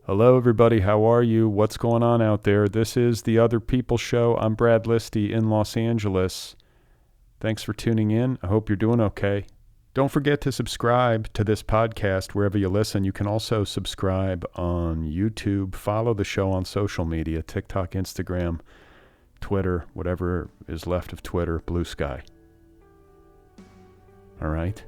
Hello, everybody. How are you? What's going on out there? This is the Otherppl Show. I'm Brad Listi in Los Angeles. Thanks for tuning in. I hope you're doing okay. Don't forget to subscribe to this podcast wherever you listen. You can also subscribe on YouTube. Follow the show on social media, TikTok, Instagram, Twitter, whatever is left of Twitter, Blue Sky. All right.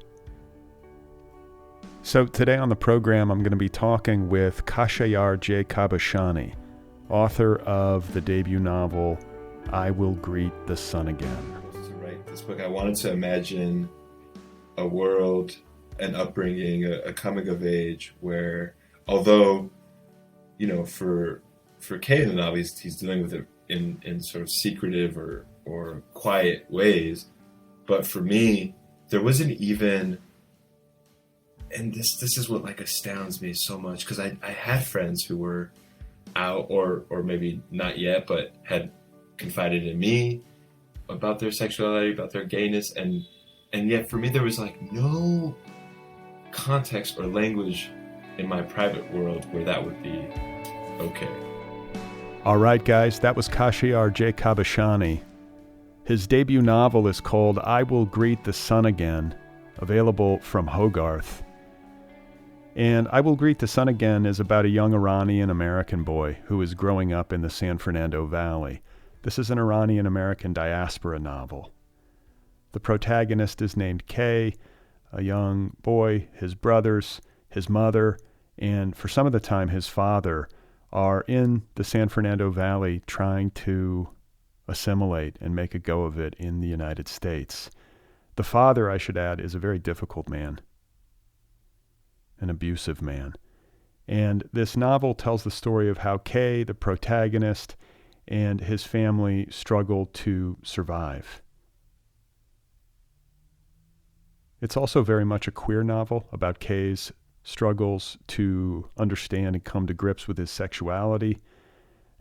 So today on the program, I'm going to be talking with Khashayar J. Khabushani, author of the debut novel, I Will Greet the Sun Again. To write this book, I wanted to imagine a world, an upbringing, a coming of age where, although, for Kay in the novel, he's dealing with it in sort of secretive or quiet ways. But for me, there wasn't even, and this is what astounds me so much, because I had friends who were out or maybe not yet, but had confided in me about their sexuality, about their gayness, and yet for me there was no context or language in my private world where that would be okay. All right, guys, that was Khashayar J. Khabushani. His debut novel is called I Will Greet the Sun Again, available from Hogarth. And I Will Greet the Sun Again is about a young Iranian-American boy who is growing up in the San Fernando Valley. This is an Iranian-American diaspora novel. The protagonist is named Kay, a young boy. His brothers, his mother, and for some of the time his father are in the San Fernando Valley trying to assimilate and make a go of it in the United States. The father, I should add, is a very difficult man. An abusive man. And this novel tells the story of how Kay, the protagonist, and his family struggle to survive. It's also very much a queer novel about Kay's struggles to understand and come to grips with his sexuality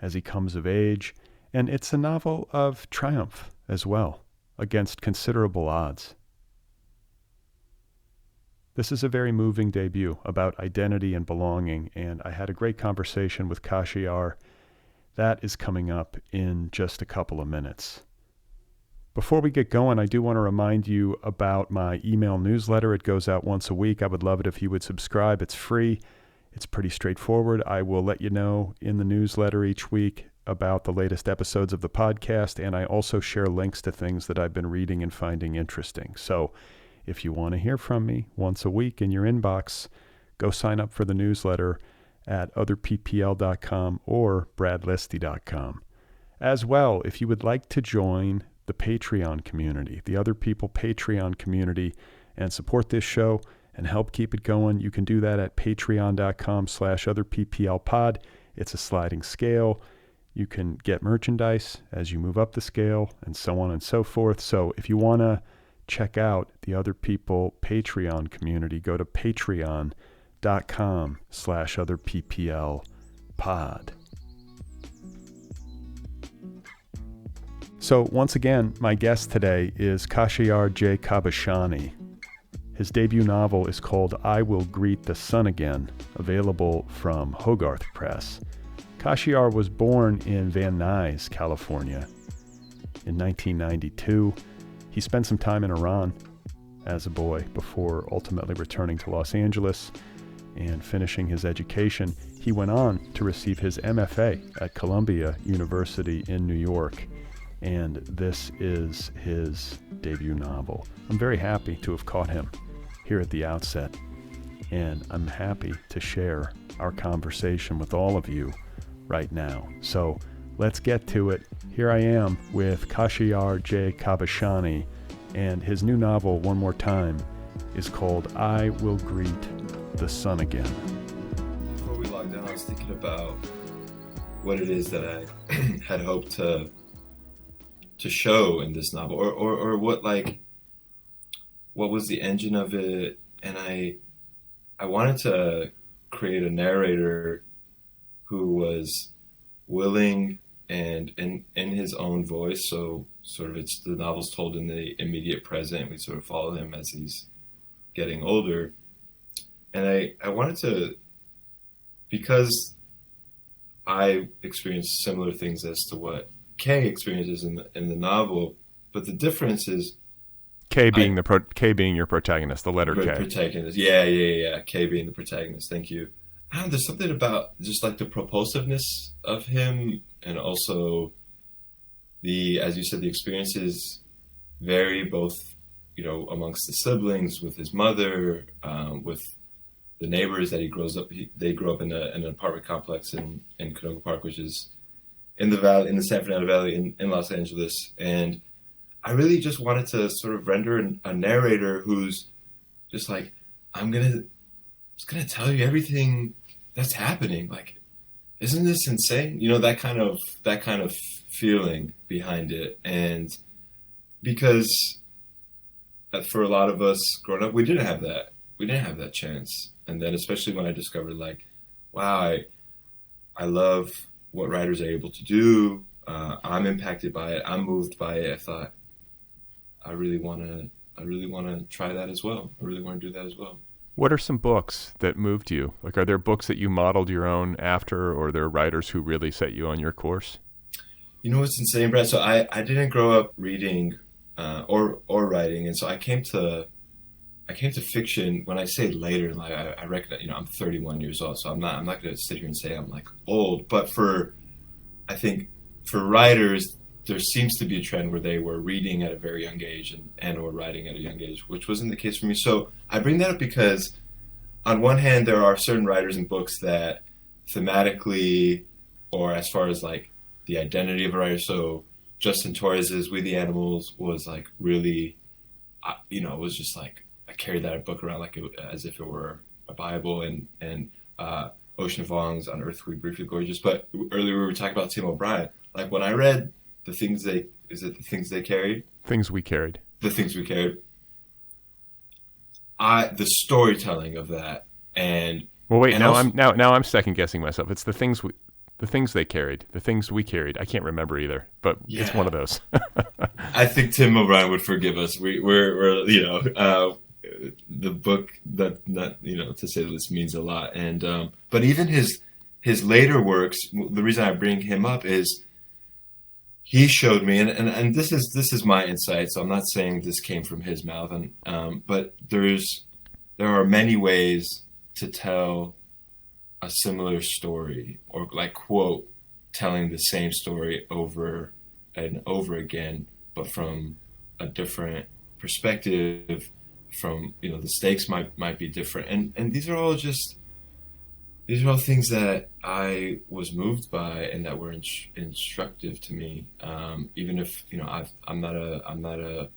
as he comes of age. And it's a novel of triumph as well, against considerable odds. This is a very moving debut about identity and belonging, and I had a great conversation with Khashayar. That is coming up in just a couple of minutes. Before we get going, I do want to remind you about my email newsletter. It goes out once a week. I would love it if you would subscribe. It's free. It's pretty straightforward. I will let you know in the newsletter each week about the latest episodes of the podcast, and I also share links to things that I've been reading and finding interesting. So if you want to hear from me once a week in your inbox, go sign up for the newsletter at otherppl.com or bradlisti.com. As well, if you would like to join the Patreon community, the Otherppl Patreon community, and support this show and help keep it going, you can do that at patreon.com/otherpplpod. It's a sliding scale. You can get merchandise as you move up the scale and so on and so forth. So if you want to check out the Otherppl Patreon community, go to patreon.com/otherpplpod. So once again, my guest today is Khashayar J. Khabushani. His debut novel is called I Will Greet the Sun Again, available from Hogarth Press. Khashayar was born in Van Nuys, California in 1992. He spent some time in Iran as a boy before ultimately returning to Los Angeles and finishing his education. He went on to receive his MFA at Columbia University in New York, and this is his debut novel. I'm very happy to have caught him here at the outset, and I'm happy to share our conversation with all of you right now. So let's get to it. Here I am with Khashayar J. Khabushani, and his new novel, one more time, is called I Will Greet the Sun Again. Before we logged on, I was thinking about what it is that I had hoped to show in this novel, or what was the engine of it, and I wanted to create a narrator who was willing and in his own voice. So sort of the novel's told in the immediate present. We sort of follow him as he's getting older. And I wanted to, because I experienced similar things as to what Kay experiences in the novel, but the difference is K being K being your protagonist, the letter K. Protagonist, yeah. Kay being the protagonist. Thank you. I don't know, there's something about just like the propulsiveness of him, and also as you said, the experiences vary both, amongst the siblings, with his mother, with the neighbors that he grows up. They grow up in an apartment complex in Canoga Park, which is in the valley, in the San Fernando Valley in Los Angeles. And I really just wanted to sort of render a narrator who's just like, I'm just gonna tell you everything that's happening. Like, isn't this insane? That kind of feeling behind it. And because for a lot of us growing up, we didn't have that chance. And then especially when I discovered, like, wow, I love what writers are able to do. I'm impacted by it. I'm moved by it. I thought, I really want to try that as well. I really want to do that as well. What are some books that moved you? Like, are there books that you modeled your own after, or are there writers who really set you on your course? You know what's insane, Brad? So I didn't grow up reading or writing, and so I came to fiction when I say later. Like, I reckon, I'm 31 years old, so I'm not going to sit here and say I'm like old. But I think for writers, there seems to be a trend where they were reading at a very young age and or writing at a young age, which wasn't the case for me. So I bring that up because on one hand, there are certain writers and books that thematically, or as far as like the identity of a writer. So Justin Torres's We the Animals was like really, it was just like, I carried that book around like as if it were a Bible, and Ocean Vuong's On Earth We Briefly Gorgeous. But earlier we were talking about Tim O'Brien. Like, when I read The Things They Carried? Things We Carried. The Things We Carried. The storytelling of that, and well, wait, and now also, I'm second guessing myself. It's the things they carried, the things we carried. I can't remember either, but yeah. It's one of those. I think Tim O'Brien would forgive us. We're the book that to say the least means a lot, and but even his later works. The reason I bring him up is he showed me, and this is my insight. So I'm not saying this came from his mouth, and but there are many ways to tell a similar story, or like quote telling the same story over and over again, but from a different perspective. From the stakes might be different, and these are all things that I was moved by and that were instructive to me. Even if I'm not a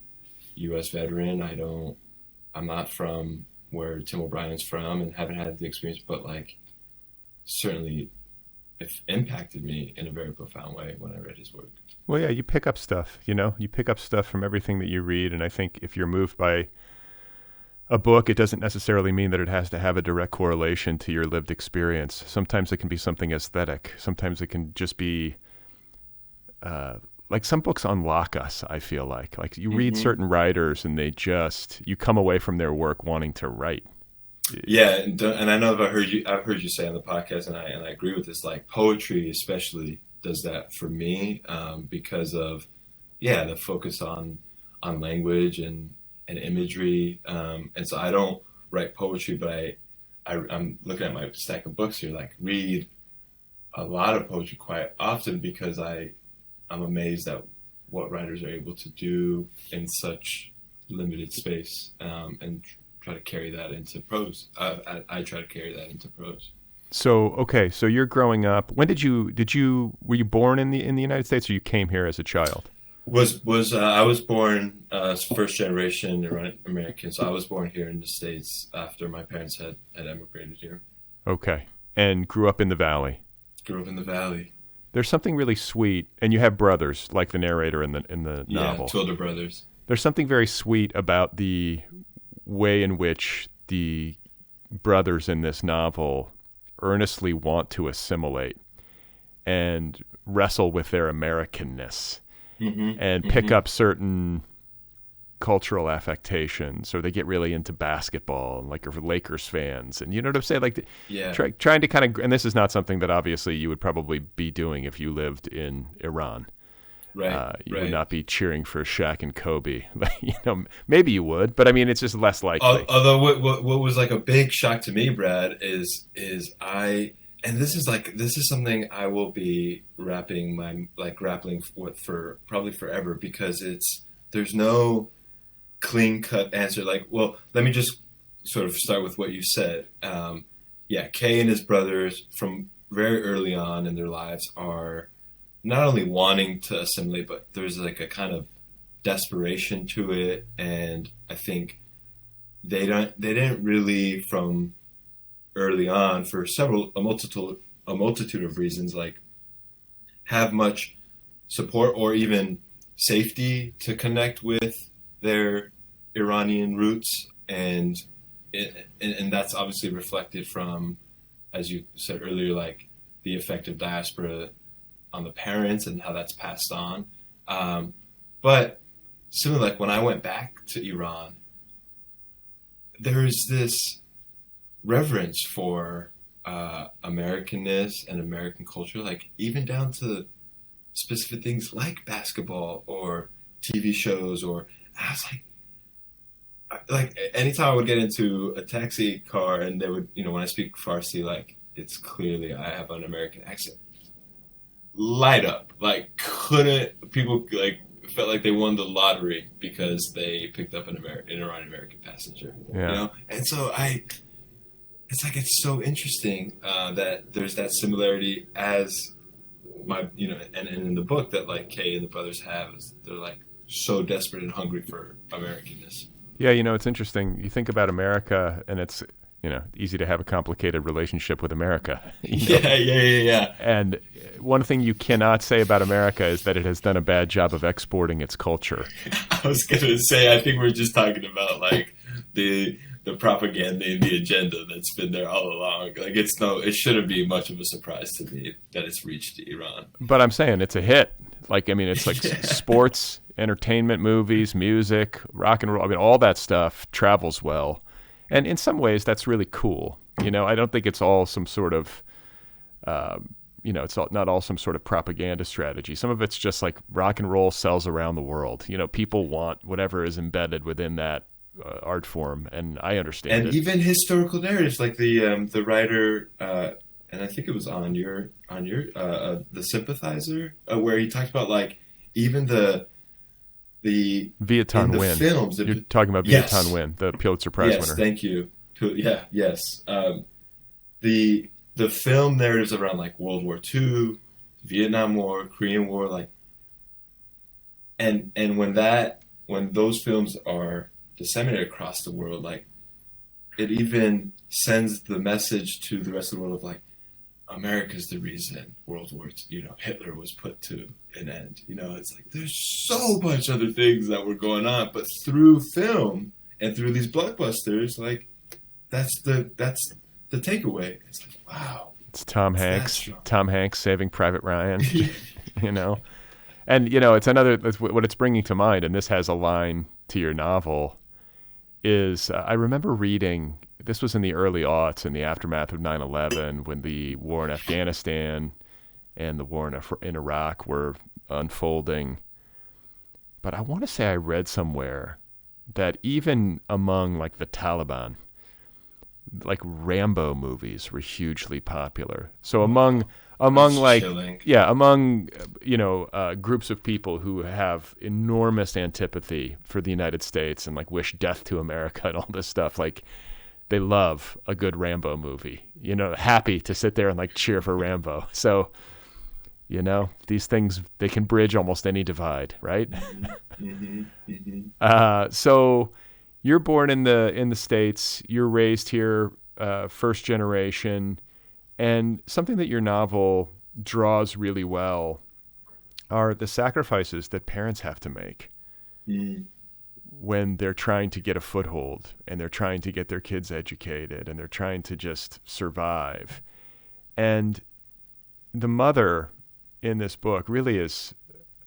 U.S. veteran, I'm not from where Tim O'Brien's from, and haven't had the experience, but like certainly it impacted me in a very profound way when I read his work. Well, yeah, you pick up stuff. You pick up stuff from everything that you read, and I think if you're moved by a book, it doesn't necessarily mean that it has to have a direct correlation to your lived experience. Sometimes it can be something aesthetic. Sometimes it can just be like some books unlock us, I feel like. Like you read certain writers and you come away from their work wanting to write. Yeah, and I know I've heard you say on the podcast, and I agree with this. Like poetry especially does that for me because of the focus on language and imagery, and so I don't write poetry, but I'm looking at my stack of books here, like read a lot of poetry quite often because I'm amazed at what writers are able to do in such limited space, and try to carry that into prose. I try to carry that into prose. So okay, so you're growing up. When were you born in the United States, or you came here as a child? I was born first generation Iranian American, so I was born here in the States after my parents had emigrated here. Okay, and grew up in the Valley. Grew up in the Valley. There's something really sweet, and you have brothers like the narrator in the novel. Yeah, two older brothers. There's something very sweet about the way in which the brothers in this novel earnestly want to assimilate and wrestle with their Americanness. And pick up certain cultural affectations, or they get really into basketball and like are Lakers fans, and you know what I'm saying? Like trying to kind of, and this is not something that obviously you would probably be doing if you lived in Iran. You would not be cheering for Shaq and Kobe. Maybe you would, but I mean, it's just less likely. Although what was like a big shock to me, Brad, is and this is something I will be grappling with for probably forever, because there's no clean cut answer. Like, well, let me just sort of start with what you said. Kay and his brothers from very early on in their lives are not only wanting to assimilate, but there's like a kind of desperation to it. And I think they didn't really, from early on, for a multitude of reasons, like have much support or even safety to connect with their Iranian roots. And that's obviously reflected from, as you said earlier, like the effect of diaspora on the parents and how that's passed on. But similarly, like when I went back to Iran, there's this reverence for Americanness and American culture, like even down to specific things like basketball or TV shows. Or I was like anytime I would get into a taxi car and they would, when I speak Farsi, like it's clearly I have an American accent, light up. Like people like felt like they won the lottery because they picked up an Iranian American passenger. And so it's so interesting that there's that similarity as and in the book that like Kay and the brothers have, is they're like so desperate and hungry for Americanness. Yeah, it's interesting. You think about America, and it's easy to have a complicated relationship with America. Yeah. And one thing you cannot say about America is that it has done a bad job of exporting its culture. I was going to say, I think we're just talking about like the propaganda and the agenda that's been there all along. Like it shouldn't be much of a surprise to me that it's reached Iran. But I'm saying it's a hit. Like, I mean, it's like sports, entertainment, movies, music, rock and roll. I mean, all that stuff travels well. And in some ways, that's really cool. I don't think it's all some sort of, not all some sort of propaganda strategy. Some of it's just like rock and roll sells around the world. People want whatever is embedded within that art form, and I understand. And even historical narratives, like the writer, and I think it was on your The Sympathizer, where he talked about like even the Viet Thanh Nguyen. Films. You're talking about Viet Thanh Nguyen, the Pulitzer Prize winner. Yes, thank you. Yes. The film narratives around like World War II, Vietnam War, Korean War, like, and when those films are disseminated across the world, like it even sends the message to the rest of the world of like, America's the reason World War II, Hitler was put to an end. It's like there's so much other things that were going on, but through film and through these blockbusters, like that's the takeaway. It's like, wow. It's Tom Hanks. Tom Hanks Saving Private Ryan. And it's another, what it's bringing to mind, and this has a line to your novel, is I remember reading, this was in the early aughts, in the aftermath of 9/11, when the war in Afghanistan and the war in Iraq were unfolding. But I want to say I read somewhere that even among like the Taliban, like Rambo movies were hugely popular. So among like chilling. Among groups of people who have enormous antipathy for the United States and like wish death to America and all this stuff, like they love a good Rambo movie. Happy to sit there and like cheer for Rambo. So these things, they can bridge almost any divide, right? Mm-hmm. Mm-hmm. So you're born in the States. You're raised here, first generation. And something that your novel draws really well are the sacrifices that parents have to make when they're trying to get a foothold and they're trying to get their kids educated and they're trying to just survive. And the mother in this book really is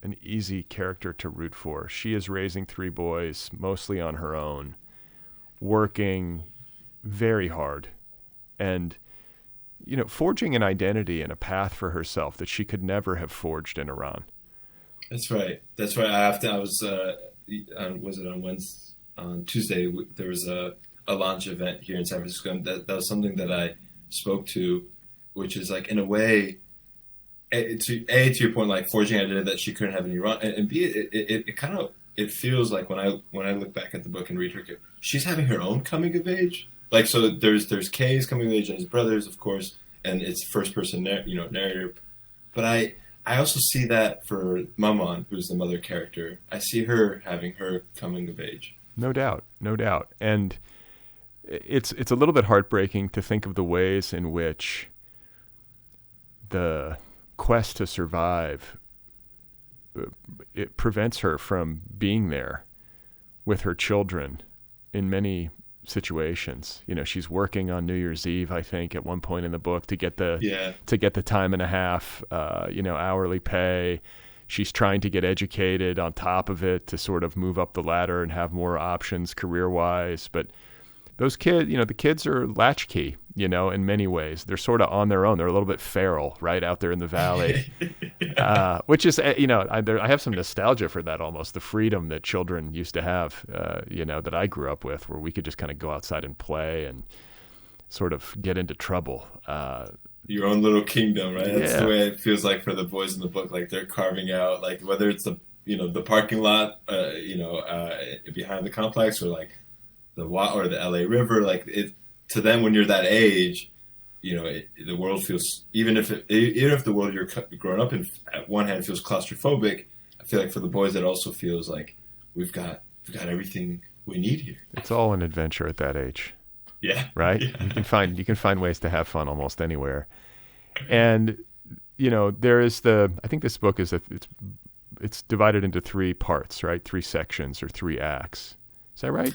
an easy character to root for. She is raising 3 boys, mostly on her own, working very hard, and forging an identity and a path for herself that she could never have forged in Iran. That's right. I was was it on Wednesday? On Tuesday, there was a launch event here in San Francisco, and that was something that I spoke to, which is like, in a way, to your point, like forging an identity that she couldn't have in Iran, and B, it kind of, it feels like when I look back at the book and read her, she's having her own coming of age. Like, so there's Kay's coming of age and his brothers, of course, and it's first person narrative. But I also see that for Maman, who's the mother character. I see her having her coming of age. No doubt. And it's a little bit heartbreaking to think of the ways in which the quest to survive, it prevents her from being there with her children in many situations. She's working on New Year's Eve, I think, at one point in the book to get the time and a half, hourly pay. She's trying to get educated on top of it to sort of move up the ladder and have more options career-wise. But those kids, the kids are latchkey, in many ways. They're sort of on their own. They're a little bit feral, right, out there in the valley, which is, I have some nostalgia for that almost, the freedom that children used to have, that I grew up with, where we could just kind of go outside and play and sort of get into trouble. Your own little kingdom, right? That's the way it feels like for the boys in the book. Like, they're carving out, like, whether it's the parking lot, behind the complex, or like the LA River. Like, to them, when you're that age, the world feels, even if the world you're growing up in, at one hand, feels claustrophobic, I feel like for the boys, it also feels like we've got everything we need here. It's all an adventure at that age. Yeah. Right? Yeah. You can find ways to have fun almost anywhere. And there is I think this book it's divided into 3 parts, right? 3 sections or 3 acts. Is that right?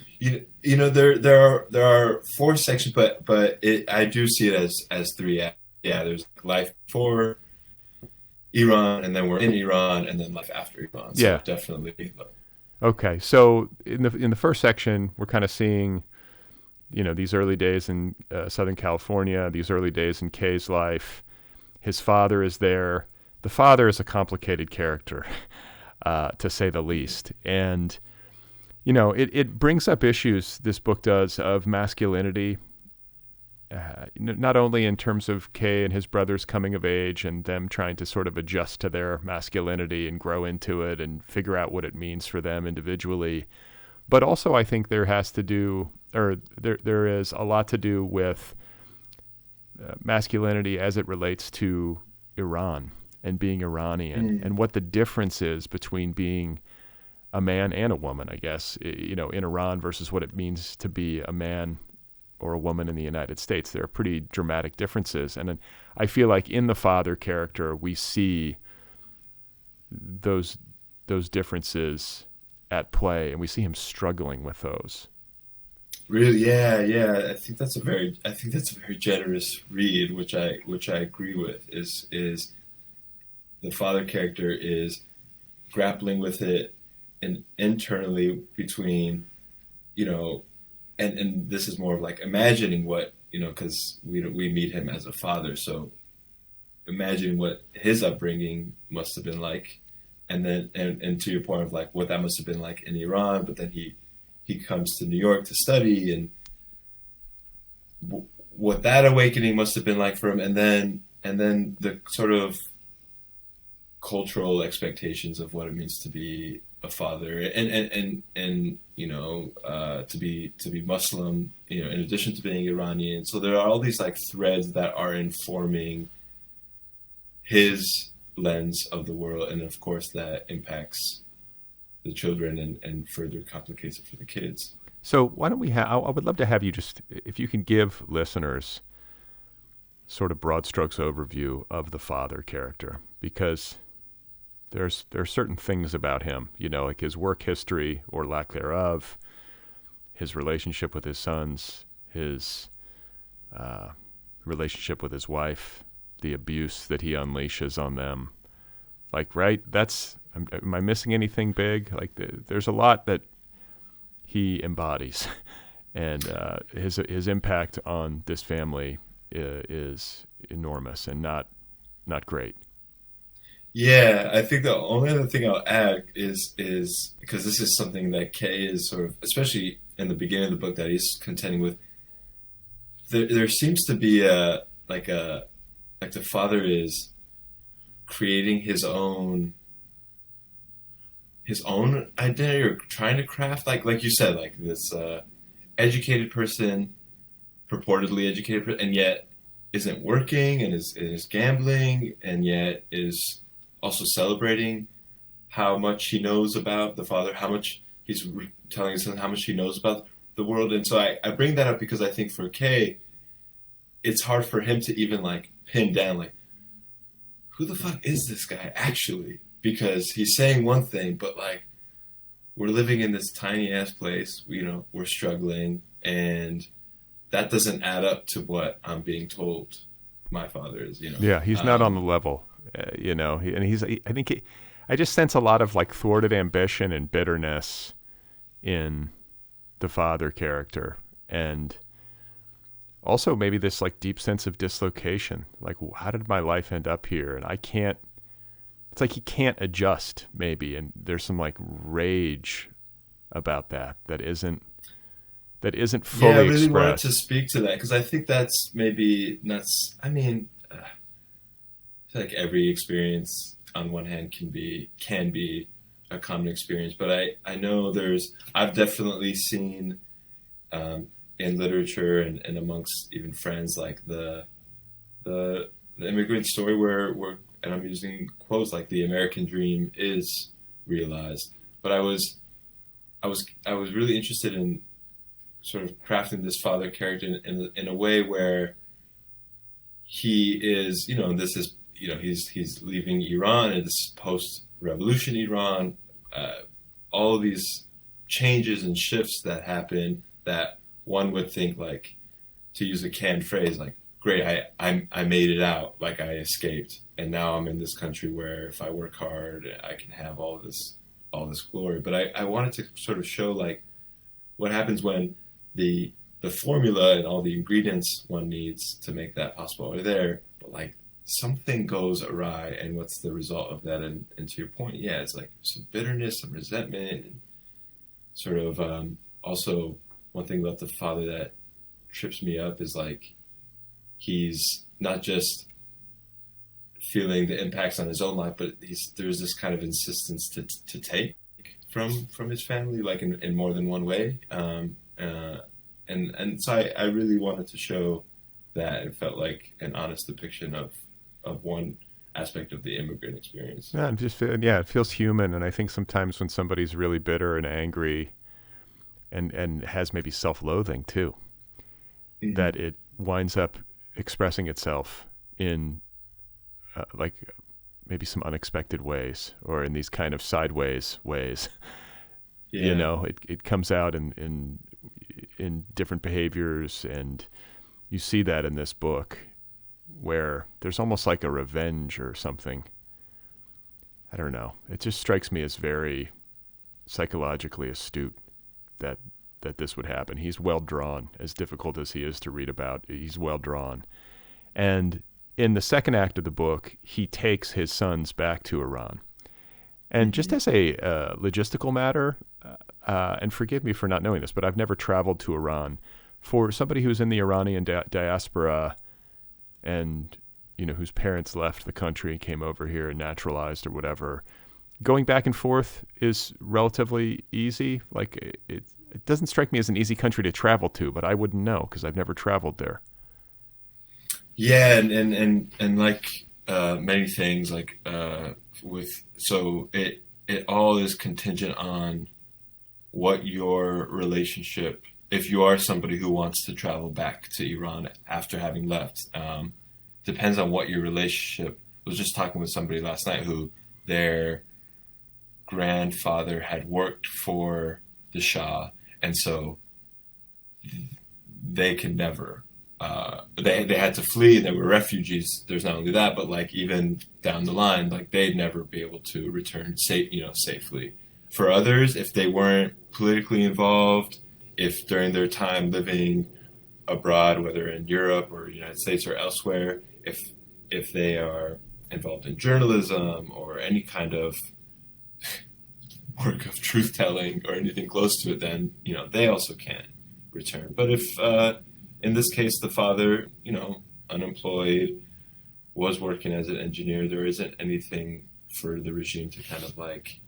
There are 4 sections, but I do see it as 3 acts. Yeah, there's life before Iran, and then we're in Iran, and then life after Iran. So yeah, definitely. Okay, so in the first section, we're kind of seeing these early days in Southern California, these early days in Kay's life. His father is there. The father is a complicated character, to say the least. And, it brings up issues, this book does, of masculinity, not only in terms of Kay and his brothers coming of age and them trying to sort of adjust to their masculinity and grow into it and figure out what it means for them individually, but also I think there is a lot to do with masculinity as it relates to Iran and being Iranian, and what the difference is between being a man and a woman, I guess, in Iran versus what it means to be a man or a woman in the United States. There are pretty dramatic differences. And I feel like in the father character, we see those differences at play, and we see him struggling with those. Really, yeah. I think that's a very generous read, which I agree with. Is the father character is grappling with it and internally between, and this is more of like imagining what, because we meet him as a father, so imagining what his upbringing must have been like, and then and to your point of like what that must have been like in Iran, but then he comes to New York to study, and what that awakening must have been like for him, and then the sort of cultural expectations of what it means to be a father, and to be Muslim, in addition to being Iranian. So there are all these like threads that are informing his lens of the world, and of course that impacts the children and further complicates it for the kids. So why don't we I would love to have you just, if you can give listeners sort of broad strokes overview of the father character, because there are certain things about him, like his work history or lack thereof, his relationship with his sons, his relationship with his wife, the abuse that he unleashes on them, Like, right? Am I missing anything big? Like, there's a lot that he embodies, and his impact on this family is enormous and not great. Yeah, I think the only other thing I'll add is because this is something that Kay is sort of, especially in the beginning of the book, that he's contending with. There seems to be like the father is creating his own identity, or trying to craft, like you said, like this educated person, purportedly educated, and yet isn't working, and is gambling, and yet is also celebrating how much he knows about the father, how much he's telling us how much he knows about the world. And so I bring that up because I think for Kay, it's hard for him to even like pin down, like, who the fuck is this guy actually? Because he's saying one thing, but like, we're living in this tiny ass place, we're struggling, and that doesn't add up to what I'm being told my father is, Yeah, he's not on the level, I just sense a lot of like thwarted ambition and bitterness in the father character, and also maybe this like deep sense of dislocation. Like, how did my life end up here? And it's like he can't adjust, maybe, and there's some like rage about that isn't fully I really expressed. wanted to speak to that because I think that's maybe not. I mean, I feel like every experience on one hand can be a common experience, but I know I've definitely seen in literature and amongst even friends, like the immigrant story where and I'm using quotes like the American dream is realized. But I was really interested in sort of crafting this father character in a way where he is, this is, he's leaving Iran, and this post-revolution Iran, all of these changes and shifts that happen that one would think, like, to use a canned phrase, like, great, I made it out, like I escaped, and now I'm in this country where if I work hard, I can have all this glory. But I wanted to sort of show like what happens when the formula and all the ingredients one needs to make that possible are there, but like something goes awry, and what's the result of that? And to your point, yeah, it's like some bitterness, some resentment, and sort of also one thing about the father that trips me up is like he's not just feeling the impacts on his own life, but there's this kind of insistence to take from his family, like in more than one way. And so I really wanted to show that it felt like an honest depiction of one aspect of the immigrant experience. Yeah, it feels human. And I think sometimes when somebody's really bitter and angry and has maybe self-loathing too, mm-hmm. that it winds up expressing itself in like maybe some unexpected ways, or in these kind of sideways ways. Yeah. It comes out in different behaviors, and you see that in this book where there's almost like a revenge or something. I don't know. It just strikes me as very psychologically astute that this would happen. He's well drawn, as difficult as he is to read about. He's well drawn. And in the second act of the book, he takes his sons back to Iran. And just as a logistical matter, and forgive me for not knowing this, but I've never traveled to Iran. For somebody who's in the Iranian diaspora and, whose parents left the country and came over here and naturalized or whatever, going back and forth is relatively easy. Like, it doesn't strike me as an easy country to travel to, but I wouldn't know because I've never traveled there. Yeah, and like many things, like it all is contingent on what your relationship, if you are somebody who wants to travel back to Iran after having left, depends on what your relationship. I was just talking with somebody last night who their grandfather had worked for the Shah, and so they could never they had to flee. They were refugees. There's not only that, but like even down the line, like they'd never be able to return safely. For others, if they weren't politically involved, if during their time living abroad, whether in Europe or the United States or elsewhere, if they are involved in journalism or any kind of work of truth telling or anything close to it, then they also can't return. But if in this case the father, unemployed, was working as an engineer, there isn't anything for the regime to kind of like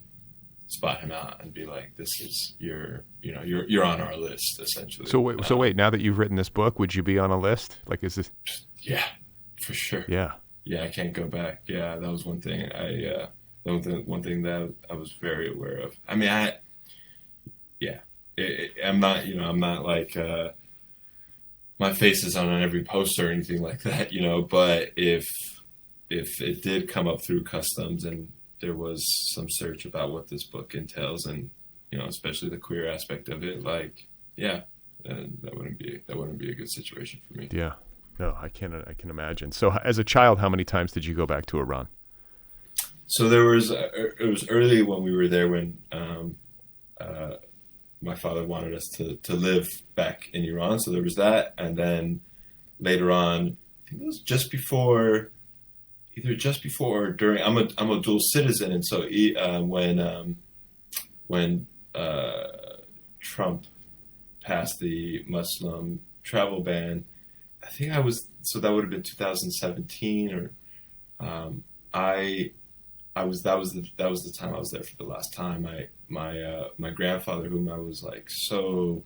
spot him out and be like, this is you're on our list, essentially. So wait, now that you've written this book, would you be on a list? Like, is this? Yeah, for sure. Yeah, I can't go back. Yeah, that was one thing one thing that I was very aware of. I mean, I'm not like my face is on every poster or anything like that, but if it did come up through customs and there was some search about what this book entails and, especially the queer aspect of it, like, that wouldn't be a good situation for me. Yeah, no, I can imagine. So as a child, how many times did you go back to Iran? So it was early when we were there when my father wanted us to live back in Iran. So there was that. And then later on, I think it was either just before or during, I'm a dual citizen. And so when Trump passed the Muslim travel ban, I think that would have been 2017 or that was the time I was there for the last time. My grandfather, whom I was like so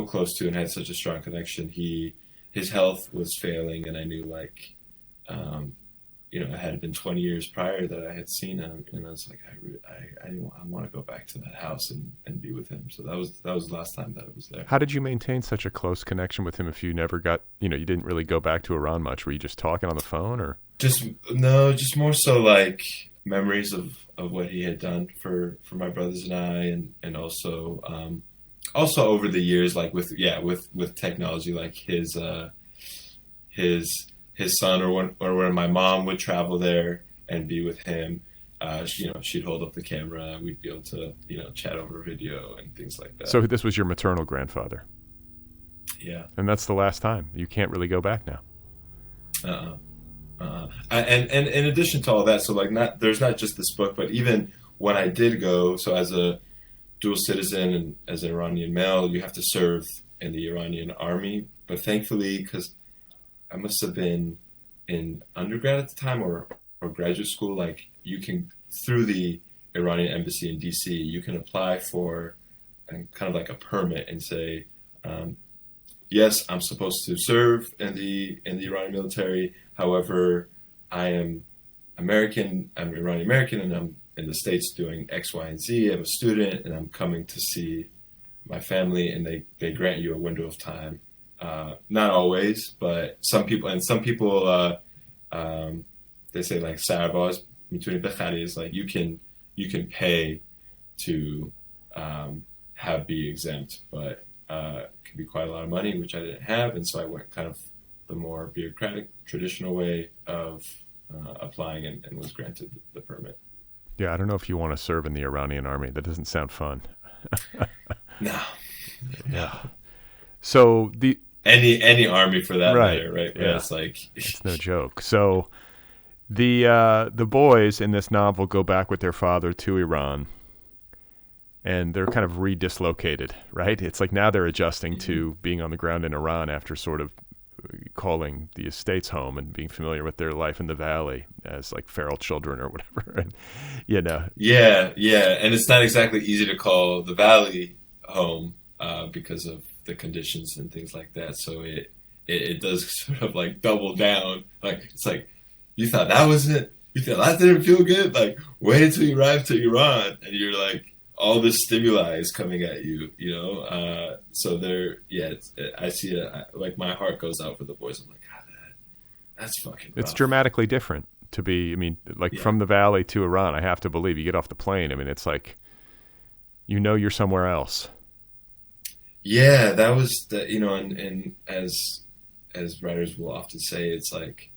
close to and had such a strong connection, his health was failing, and I knew like, it had been 20 years prior that I had seen him, and I was like, I want to go back to that house and be with him. So that was the last time that I was there. How did you maintain such a close connection with him if you never got, you didn't really go back to Iran much? Were you just talking on the phone or? Just more so like memories of what he had done for my brothers and I, and also over the years, like with technology, like his son or when my mom would travel there and be with him, she'd hold up the camera and we'd be able to, chat over video and things like that. So this was your maternal grandfather? Yeah. And that's the last time. You can't really go back now. And in addition to all that, so like there's not just this book, but even when I did go, so as a dual citizen and as an Iranian male, you have to serve in the Iranian army. But thankfully, because I must have been in undergrad at the time or graduate school, like you can, through the Iranian embassy in DC, you can apply for kind of like a permit and say, yes, I'm supposed to serve in the Iranian military. However, I am American, I'm Iranian American, and I'm in the States doing X, Y, and Z. I'm a student, and I'm coming to see my family, and they grant you a window of time. Not always, but some people, they say like Sarabaz, between the is like you can pay to be exempt, but it can be quite a lot of money, which I didn't have, and so I went kind of the more bureaucratic, traditional way of applying and was granted the permit. Yeah, I don't know if you want to serve in the Iranian army. That doesn't sound fun. No. Yeah. So any army for that matter, right? Yeah, it's like it's no joke. So the boys in this novel go back with their father to Iran, and they're kind of redislocated, right? It's like now they're adjusting to being on the ground in Iran after sort of calling the estates home and being familiar with their life in the valley as like feral children or whatever. And, Yeah, and it's not exactly easy to call the valley home because of the conditions and things like that. So it does sort of like double down. Like it's like, you thought that was it? You thought that didn't feel good? Like wait until you arrive to Iran and you're like, all this stimuli is coming at you, so I see it, like my heart goes out for the boys. I'm like, that's fucking rough. It's dramatically different to be, from the valley to Iran, I have to believe. You get off the plane, it's like, you're somewhere else. Yeah, that was, and as as writers will often say, it's like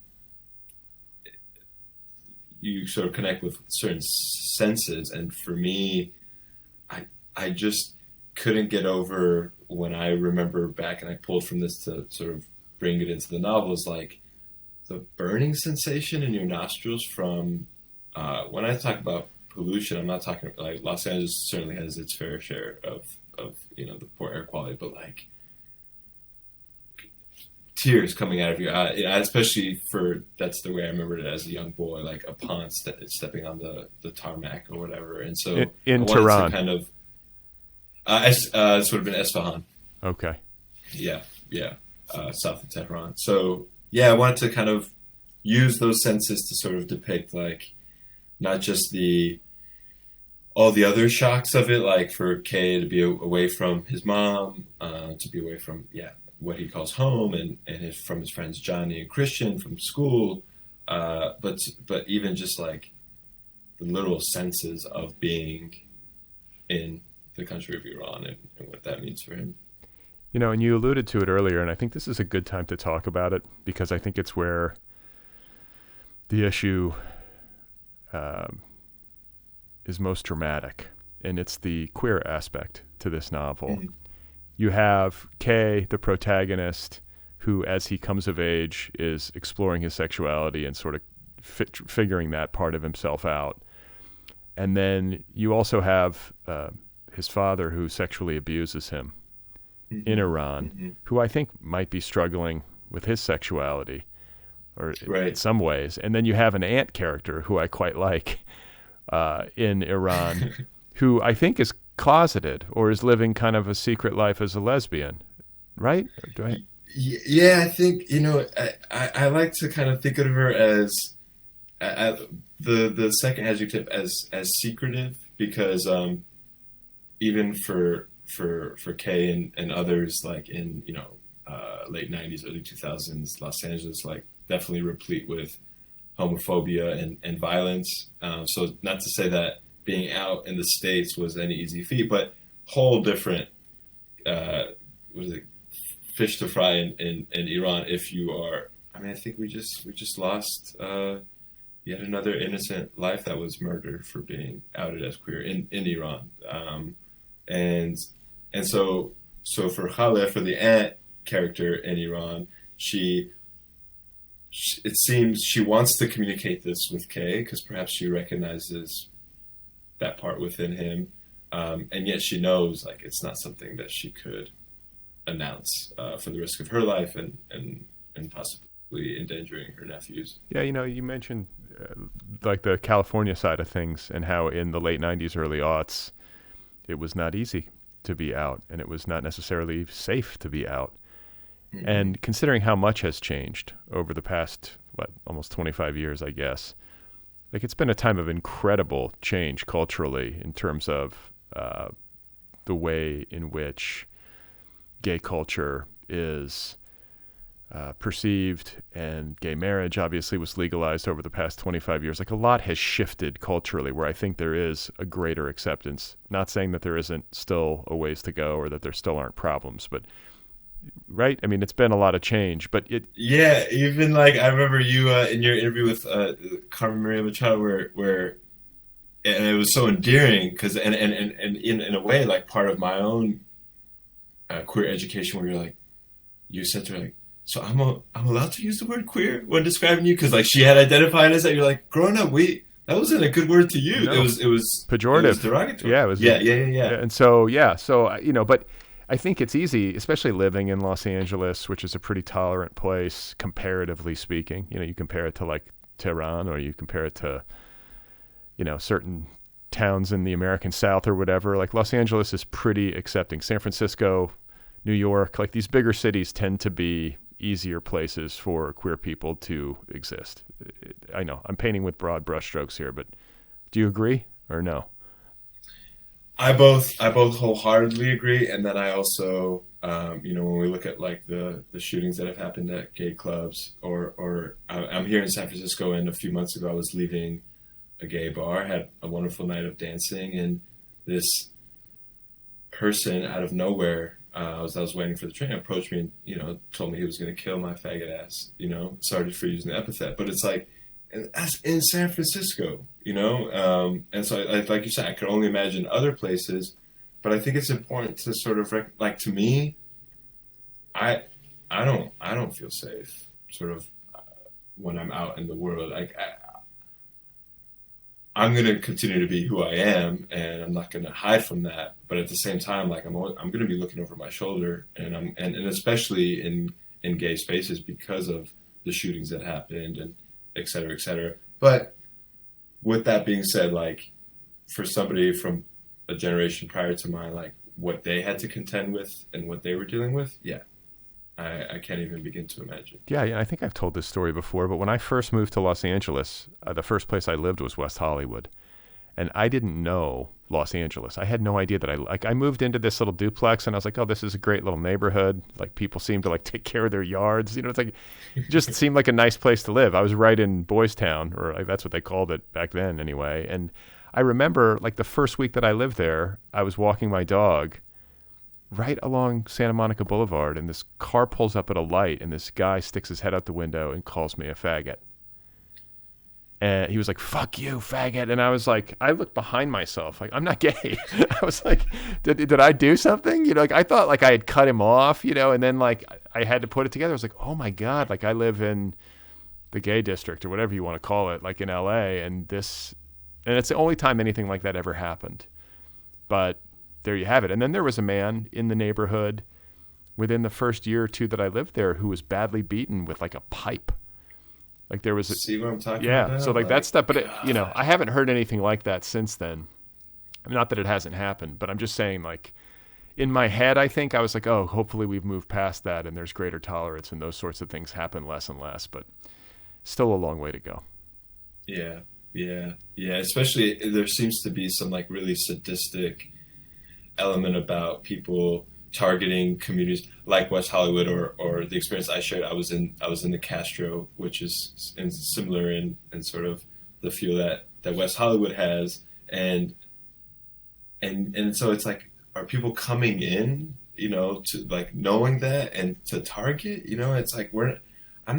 you sort of connect with certain senses. And for me, I just couldn't get over when I remember back, and I pulled from this to sort of bring it into the novel, is like the burning sensation in your nostrils from, when I talk about pollution, I'm not talking like Los Angeles certainly has its fair share of the poor air quality, but like tears coming out of your eye, especially that's the way I remembered it as a young boy, like upon stepping on the tarmac or whatever. And so in I wanted Tehran, to kind of sort of in Esfahan. Okay. Yeah. South of Tehran. So yeah, I wanted to kind of use those senses to sort of depict like not just all the other shocks of it, like for Kay to be away from his mom, to be away from what he calls home, and from his friends Johnny and Christian from school, but even just like the literal senses of being in the country of Iran and what that means for him. And you alluded to it earlier, and I think this is a good time to talk about it because I think it's where the issue is most dramatic, and it's the queer aspect to this novel. Mm-hmm. You have Kay, the protagonist, who, as he comes of age, is exploring his sexuality and sort of figuring that part of himself out. And then you also have his father, who sexually abuses him in Iran, who I think might be struggling with his sexuality, or in some ways. And then you have an aunt character who I quite like in Iran, who I think is closeted or is living kind of a secret life as a lesbian, right? Yeah, I think, I like to kind of think of her as the second adjective as secretive, because even for Kay and others, like in late 90s, early 2000s, Los Angeles, like definitely replete with homophobia and violence. So not to say that being out in the States was any easy feat, but whole different fish to fry in Iran if you are. I mean, I think we just lost yet another innocent life that was murdered for being outed as queer in Iran. And so for Khaleh, for the aunt character in Iran, it seems she wants to communicate this with Kay because perhaps she recognizes that part within him, and yet she knows like it's not something that she could announce for the risk of her life and possibly endangering her nephews. Yeah, you mentioned like the California side of things and how in the late 90s, early aughts, it was not easy to be out, and it was not necessarily safe to be out. Mm-hmm. And considering how much has changed over the past, almost 25 years, I guess, like it's been a time of incredible change culturally in terms of the way in which gay culture is perceived, and gay marriage obviously was legalized over the past 25 years. Like a lot has shifted culturally where I think there is a greater acceptance. Not saying that there isn't still a ways to go or that there still aren't problems, but right? I mean, it's been a lot of change, but Yeah, even like I remember you in your interview with Carmen Maria Machado, where and it was so endearing because and in a way like part of my own queer education, where you said to her like, so I'm allowed to use the word queer when describing you, because like she had identified as that. You're like, growing up, that wasn't a good word to use. No. It was pejorative. It was derogatory. Yeah, it was. Yeah. And so but I think it's easy, especially living in Los Angeles, which is a pretty tolerant place, comparatively speaking. You compare it to like Tehran, or you compare it to, certain towns in the American South or whatever. Like Los Angeles is pretty accepting. San Francisco, New York, like these bigger cities tend to be easier places for queer people to exist. I know I'm painting with broad brushstrokes here, but do you agree or no? I both wholeheartedly agree, and then I also, when we look at like the shootings that have happened at gay clubs, or I'm here in San Francisco, and a few months ago I was leaving a gay bar, had a wonderful night of dancing, and this person out of nowhere as I was waiting for the train, approached me and, told me he was going to kill my faggot ass, sorry for using the epithet, but it's like, and that's in San Francisco, and so like you said, I could only imagine other places, but I think it's important to sort of like, to me, I don't feel safe sort of when I'm out in the world. Like I'm going to continue to be who I am, and I'm not going to hide from that. But at the same time, like I'm going to be looking over my shoulder, and especially in gay spaces because of the shootings that happened and et cetera, et cetera. But with that being said, like for somebody from a generation prior to mine, like what they had to contend with and what they were dealing with, yeah, I can't even begin to imagine. Yeah, I think I've told this story before, but when I first moved to Los Angeles, the first place I lived was West Hollywood. And I didn't know Los Angeles. I had no idea that I moved into this little duplex and I was like, oh, this is a great little neighborhood. Like people seem to like take care of their yards. It's like, it just seemed like a nice place to live. I was right in Boys Town, or like, that's what they called it back then anyway. And I remember like the first week that I lived there, I was walking my dog right along Santa Monica Boulevard, and this car pulls up at a light, and this guy sticks his head out the window and calls me a faggot. And he was like, fuck you, faggot. And I was like, I looked behind myself, like, I'm not gay. I was like, did I do something? Like I thought like I had cut him off, and then like I had to put it together. I was like, oh my God, like I live in the gay district or whatever you want to call it, like in LA, and it's the only time anything like that ever happened. But there you have it. And then there was a man in the neighborhood within the first year or two that I lived there who was badly beaten with like a pipe. Like there was see what I'm talking about? Yeah, so like that stuff. But I haven't heard anything like that since then. Not that it hasn't happened, but I'm just saying, like in my head, I think I was like, oh, hopefully we've moved past that and there's greater tolerance and those sorts of things happen less and less. But still a long way to go. Yeah. Especially there seems to be some like really sadistic element about people targeting communities like West Hollywood or the experience I shared. I was in the Castro, which is similar in sort of the feel that West Hollywood has, and so it's like, are people coming in, to like knowing that and to target, it's like I'm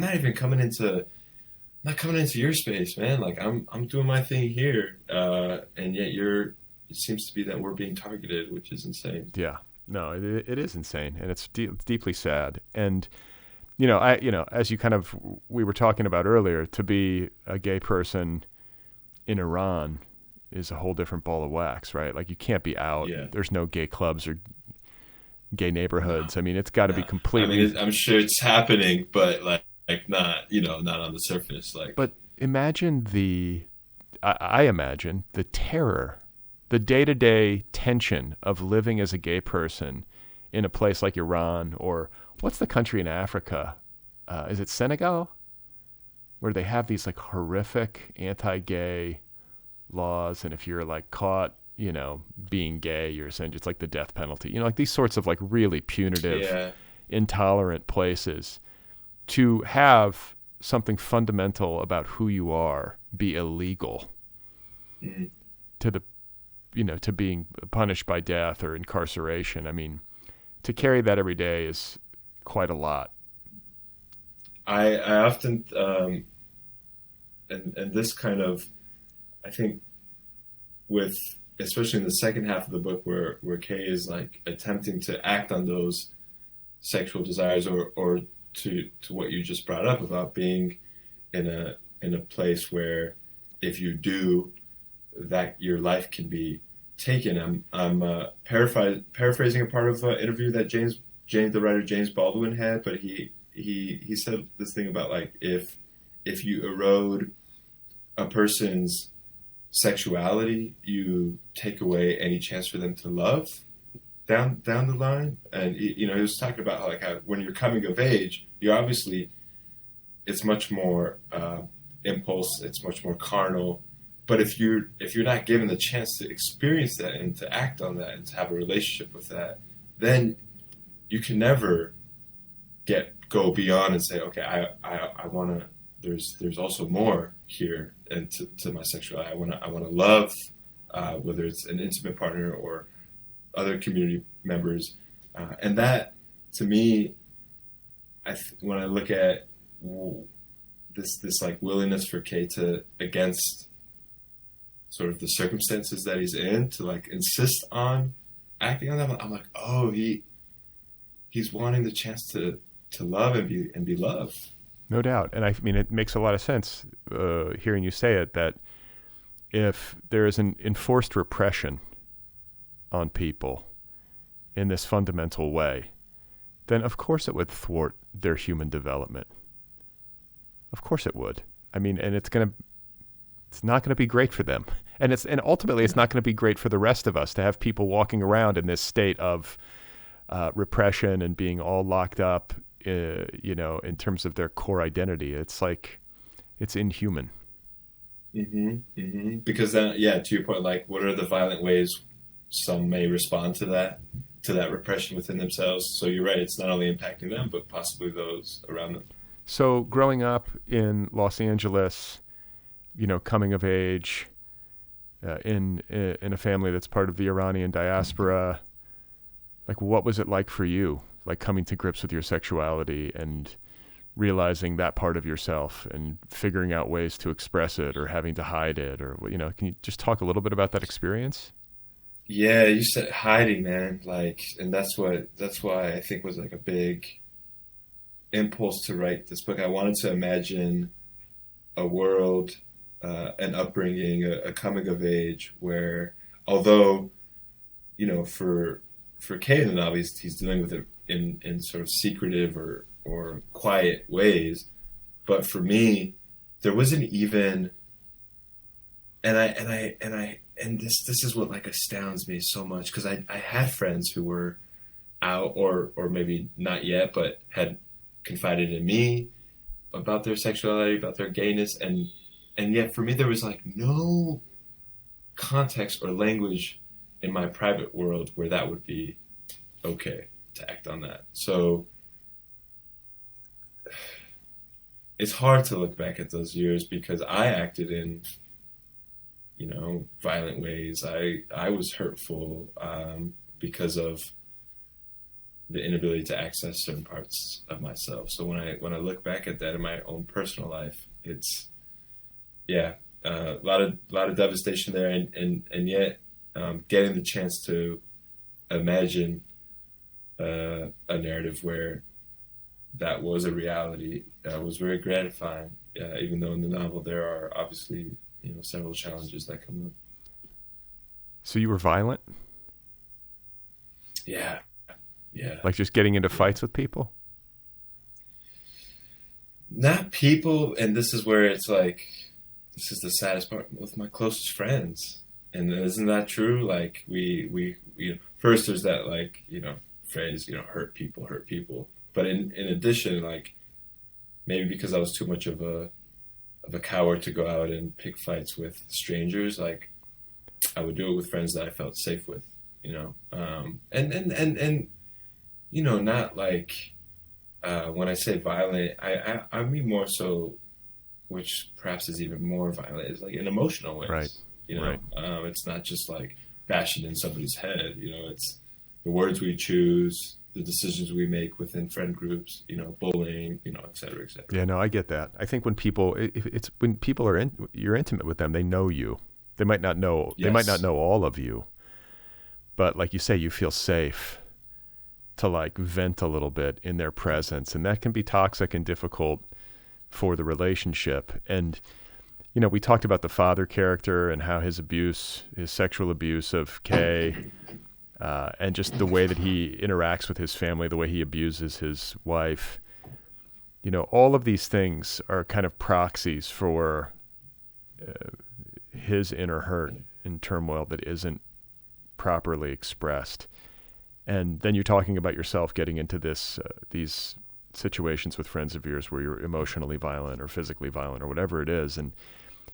not coming into your space, man. Like I'm doing my thing here, and yet it seems to be that we're being targeted, which is insane. Yeah, no, it is insane, and it's deeply sad. And as we were talking about earlier, to be a gay person in Iran is a whole different ball of wax, right? Like you can't be out. Yeah. There's no gay clubs or gay neighborhoods. No. I mean, it's got to be completely. I mean, I'm sure it's happening, but like not, not on the surface. Like, but imagine I imagine the terror, the day-to-day tension of living as a gay person in a place like Iran, or what's the country in Africa? Is it Senegal? Where they have these like horrific anti-gay laws, and if you're like caught, being gay, you're essentially, it's like the death penalty. Like these sorts of like really punitive, intolerant places. To have something fundamental about who you are be illegal, mm-hmm. to being punished by death or incarceration. I mean, to carry that every day is quite a lot. I often, and this kind of, I think with, especially in the second half of the book where Kay is like attempting to act on those sexual desires or to what you just brought up about being in a place where if you do, that your life can be taken. I'm paraphrasing a part of an interview that the writer James Baldwin had, but he said this thing about like if you erode a person's sexuality, you take away any chance for them to love down the line. And he was talking about how when you're coming of age, you're obviously, it's much more impulse, it's much more carnal. But if you're not given the chance to experience that and to act on that and to have a relationship with that, then you can never go beyond and say, okay, I want to. There's also more here, and to my sexuality, I want to love, whether it's an intimate partner or other community members. And that, to me, when I look at this like willingness for K to, against sort of the circumstances that he's in, to like insist on acting on them, I'm like, oh, he's wanting the chance to love and be loved. No doubt. And I mean, it makes a lot of sense hearing you say it, that if there is an enforced repression on people in this fundamental way, then of course it would thwart their human development. Of course it would. I mean, and it's not going to be great for them. And ultimately it's not going to be great for the rest of us to have people walking around in this state of repression and being all locked up, in terms of their core identity. It's like, it's inhuman. Because then, to your point, like, what are the violent ways some may respond to that repression within themselves? So you're right, it's not only impacting them, but possibly those around them. So growing up in Los Angeles, coming of age in a family that's part of the Iranian diaspora, like, what was it like for you, like coming to grips with your sexuality and realizing that part of yourself and figuring out ways to express it or having to hide it, or, can you just talk a little bit about that experience? Yeah, you said hiding, man. Like, and that's why I think was like a big impulse to write this book. I wanted to imagine a world, an upbringing, a coming of age where, although, for Kay in the novel, he's dealing with it in sort of secretive or quiet ways, but for me, there wasn't even, and this is what like astounds me so much, because I had friends who were out or maybe not yet, but had confided in me about their sexuality, about their gayness, and yet for me there was like no context or language in my private world where that would be okay to act on that. So it's hard to look back at those years because I acted in, violent ways. I was hurtful because of the inability to access certain parts of myself. So when I look back at that in my own personal life, it's a lot of devastation there, and yet getting the chance to imagine a narrative where that was a reality was very gratifying. Even though in the novel there are obviously several challenges that come up. So you were violent? Yeah. Like just getting into fights with people? Not people, and this is where it's like, this is the saddest part, with my closest friends. And isn't that true? Like we first there's that like, phrase, hurt people. But in addition, like maybe because I was too much of a coward to go out and pick fights with strangers, like I would do it with friends that I felt safe with, not like when I say violent, I mean more so, which perhaps is even more violent, is like in emotional ways. Right. Right. It's not just like bashing in somebody's head. it's the words we choose, the decisions we make within friend groups, bullying, et cetera, et cetera. Yeah, no, I get that. I think when people you're intimate with them, they know you. They might not know, Yes. They might not know all of you, but like you say, you feel safe to like vent a little bit in their presence. And that can be toxic and difficult for the relationship. And, we talked about the father character and how his sexual abuse of Kay, and just the way that he interacts with his family, the way he abuses his wife, all of these things are kind of proxies for his inner hurt and turmoil that isn't properly expressed. And then you're talking about yourself getting into these situations with friends of yours where you're emotionally violent or physically violent or whatever it is. And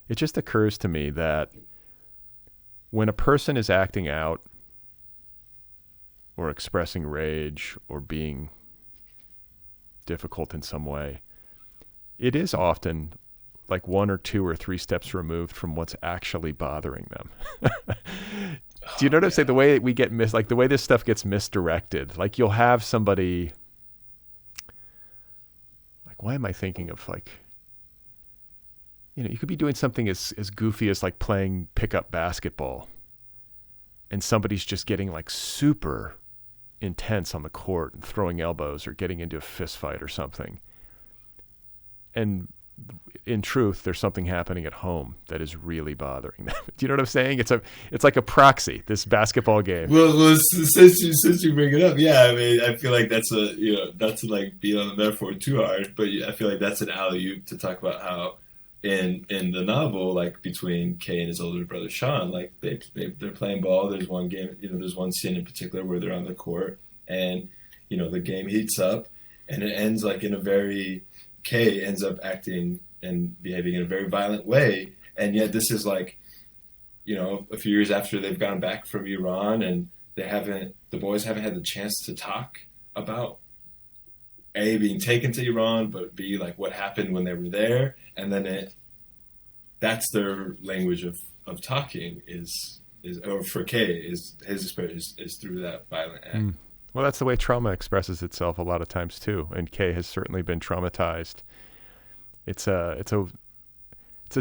it just occurs to me that when a person is acting out or expressing rage or being difficult in some way, it is often like 1 or 2 or 3 steps removed from what's actually bothering them. Do you know what I'm saying? The way we get like the way this stuff gets misdirected. Like you'll have somebody. Like, why am I thinking of like? You could be doing something as goofy as like playing pickup basketball, and somebody's just getting like super intense on the court and throwing elbows or getting into a fist fight or something. And in truth, there's something happening at home that is really bothering them. Do you know what I'm saying? It's like a proxy, this basketball game. Well, since you bring it up, yeah, I mean, I feel like that's not to like be on the metaphor too hard, but I feel like that's an alley-oop to talk about how in the novel, like between Kay and his older brother Sean, like they're playing ball. There's one game, there's one scene in particular where they're on the court, and the game heats up, and it ends like in a very Kay ends up acting and behaving in a very violent way, and yet this is like, a few years after they've gone back from Iran, and the boys haven't had the chance to talk about A, being taken to Iran, but B, like what happened when they were there, and then that's their language of talking is or for Kay is his experience is through that violent act. Well, that's the way trauma expresses itself a lot of times too, and Kay has certainly been traumatized. It's a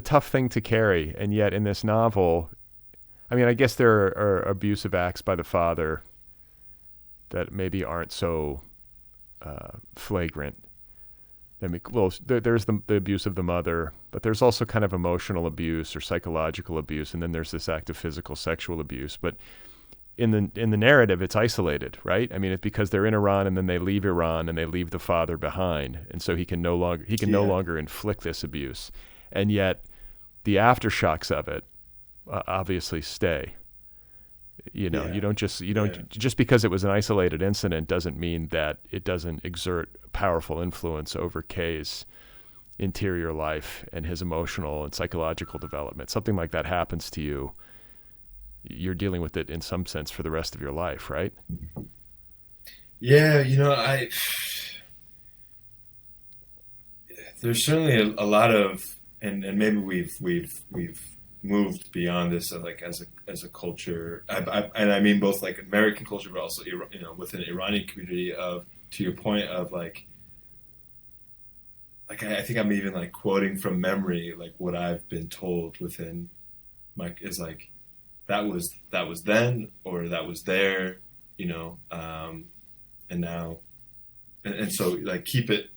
tough thing to carry, and yet in this novel, I mean, I guess there are abusive acts by the father that maybe aren't so flagrant. I mean, well, there's the abuse of the mother, but there's also kind of emotional abuse or psychological abuse, and then there's this act of physical, sexual abuse. But in the narrative, it's isolated, right? I mean, it's because they're in Iran and then they leave Iran and they leave the father behind, and so he can no longer inflict this abuse, and yet the aftershocks of it obviously stay. You don't just because it was an isolated incident doesn't mean that it doesn't exert powerful influence over Kay's interior life and his emotional and psychological development. Something like that happens to you, you're dealing with it in some sense for the rest of your life, right? Yeah, there's certainly a lot of, and maybe we've moved beyond this, like as a culture, and I mean both like American culture, but also within the Iranian community. Of, to your point of like I think I'm even like quoting from memory, like what I've been told within is like that was then, or that was there, and now, and so like keep it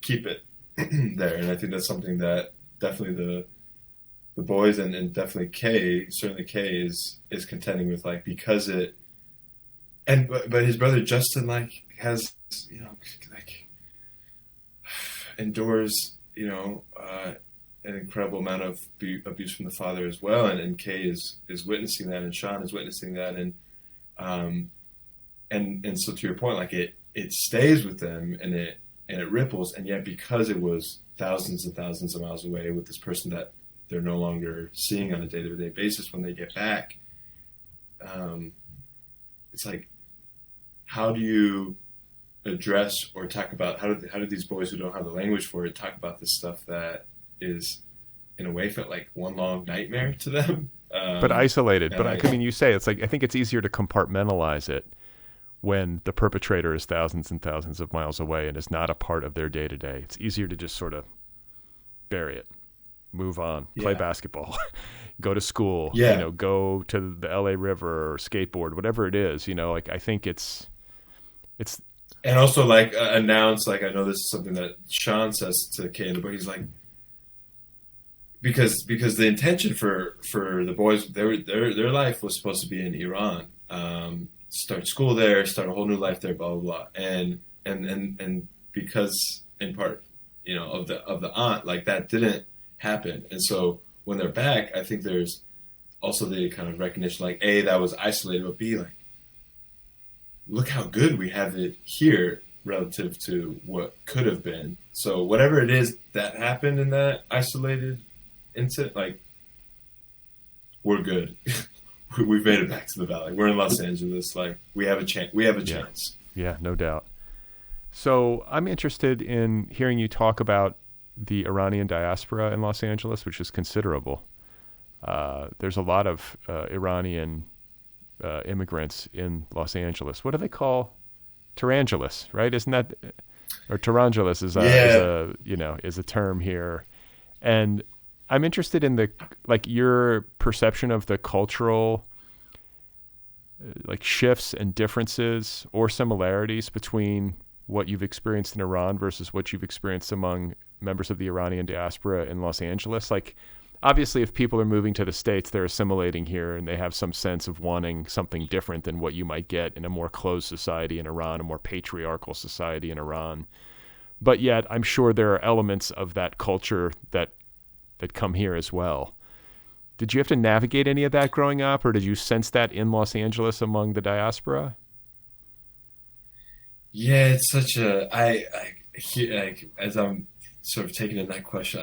there, and I think that's something that definitely the boys and definitely certainly Kay is contending with, like, because it, and but his brother Justin like has like endures an incredible amount of abuse from the father as well, and Kay is witnessing that, and Sean is witnessing that, and so to your point, like it stays with them, and it ripples, and yet because it was thousands and thousands of miles away with this person that they're no longer seeing on a day-to-day basis, when they get back, it's like, how do you address or talk about, how do these boys who don't have the language for it talk about this stuff that is in a way felt like one long nightmare to them, but isolated. But I mean, you say it's like, I think it's easier to compartmentalize it when the perpetrator is thousands and thousands of miles away and is not a part of their day-to-day. It's easier to just sort of bury it, move on, play basketball, go to school, go to the LA River or skateboard, whatever it is, like, I think it's, and also like announce, like, I know this is something that Sean says to Kay in the book. He's like, because the intention for the boys, their life was supposed to be in Iran, start school there, start a whole new life there, blah blah blah, and because in part, of the aunt, like, that didn't happen, and so when they're back, I think there's also the kind of recognition, like, A, that was isolated, but B, like, look how good we have it here relative to what could have been. So whatever it is that happened in that isolated incident, like, we're good. We've made it back to the valley. We're in Los Angeles. Like, we have a chance. Yeah, no doubt. So I'm interested in hearing you talk about the Iranian diaspora in Los Angeles, which is considerable. There's a lot of Iranian immigrants in Los Angeles. What do they call Tarantulas, right? Isn't that, or Tarantulas is a term here. And I'm interested in your perception of the cultural shifts and differences or similarities between what you've experienced in Iran versus what you've experienced among members of the Iranian diaspora in Los Angeles. Obviously, if people are moving to the States, they're assimilating here and they have some sense of wanting something different than what you might get in a more closed society in Iran, a more patriarchal society in Iran. But yet, I'm sure there are elements of that culture that come here as well. Did you have to navigate any of that growing up, or did you sense that in Los Angeles among the diaspora? Yeah, it's such as I'm sort of taking in that question,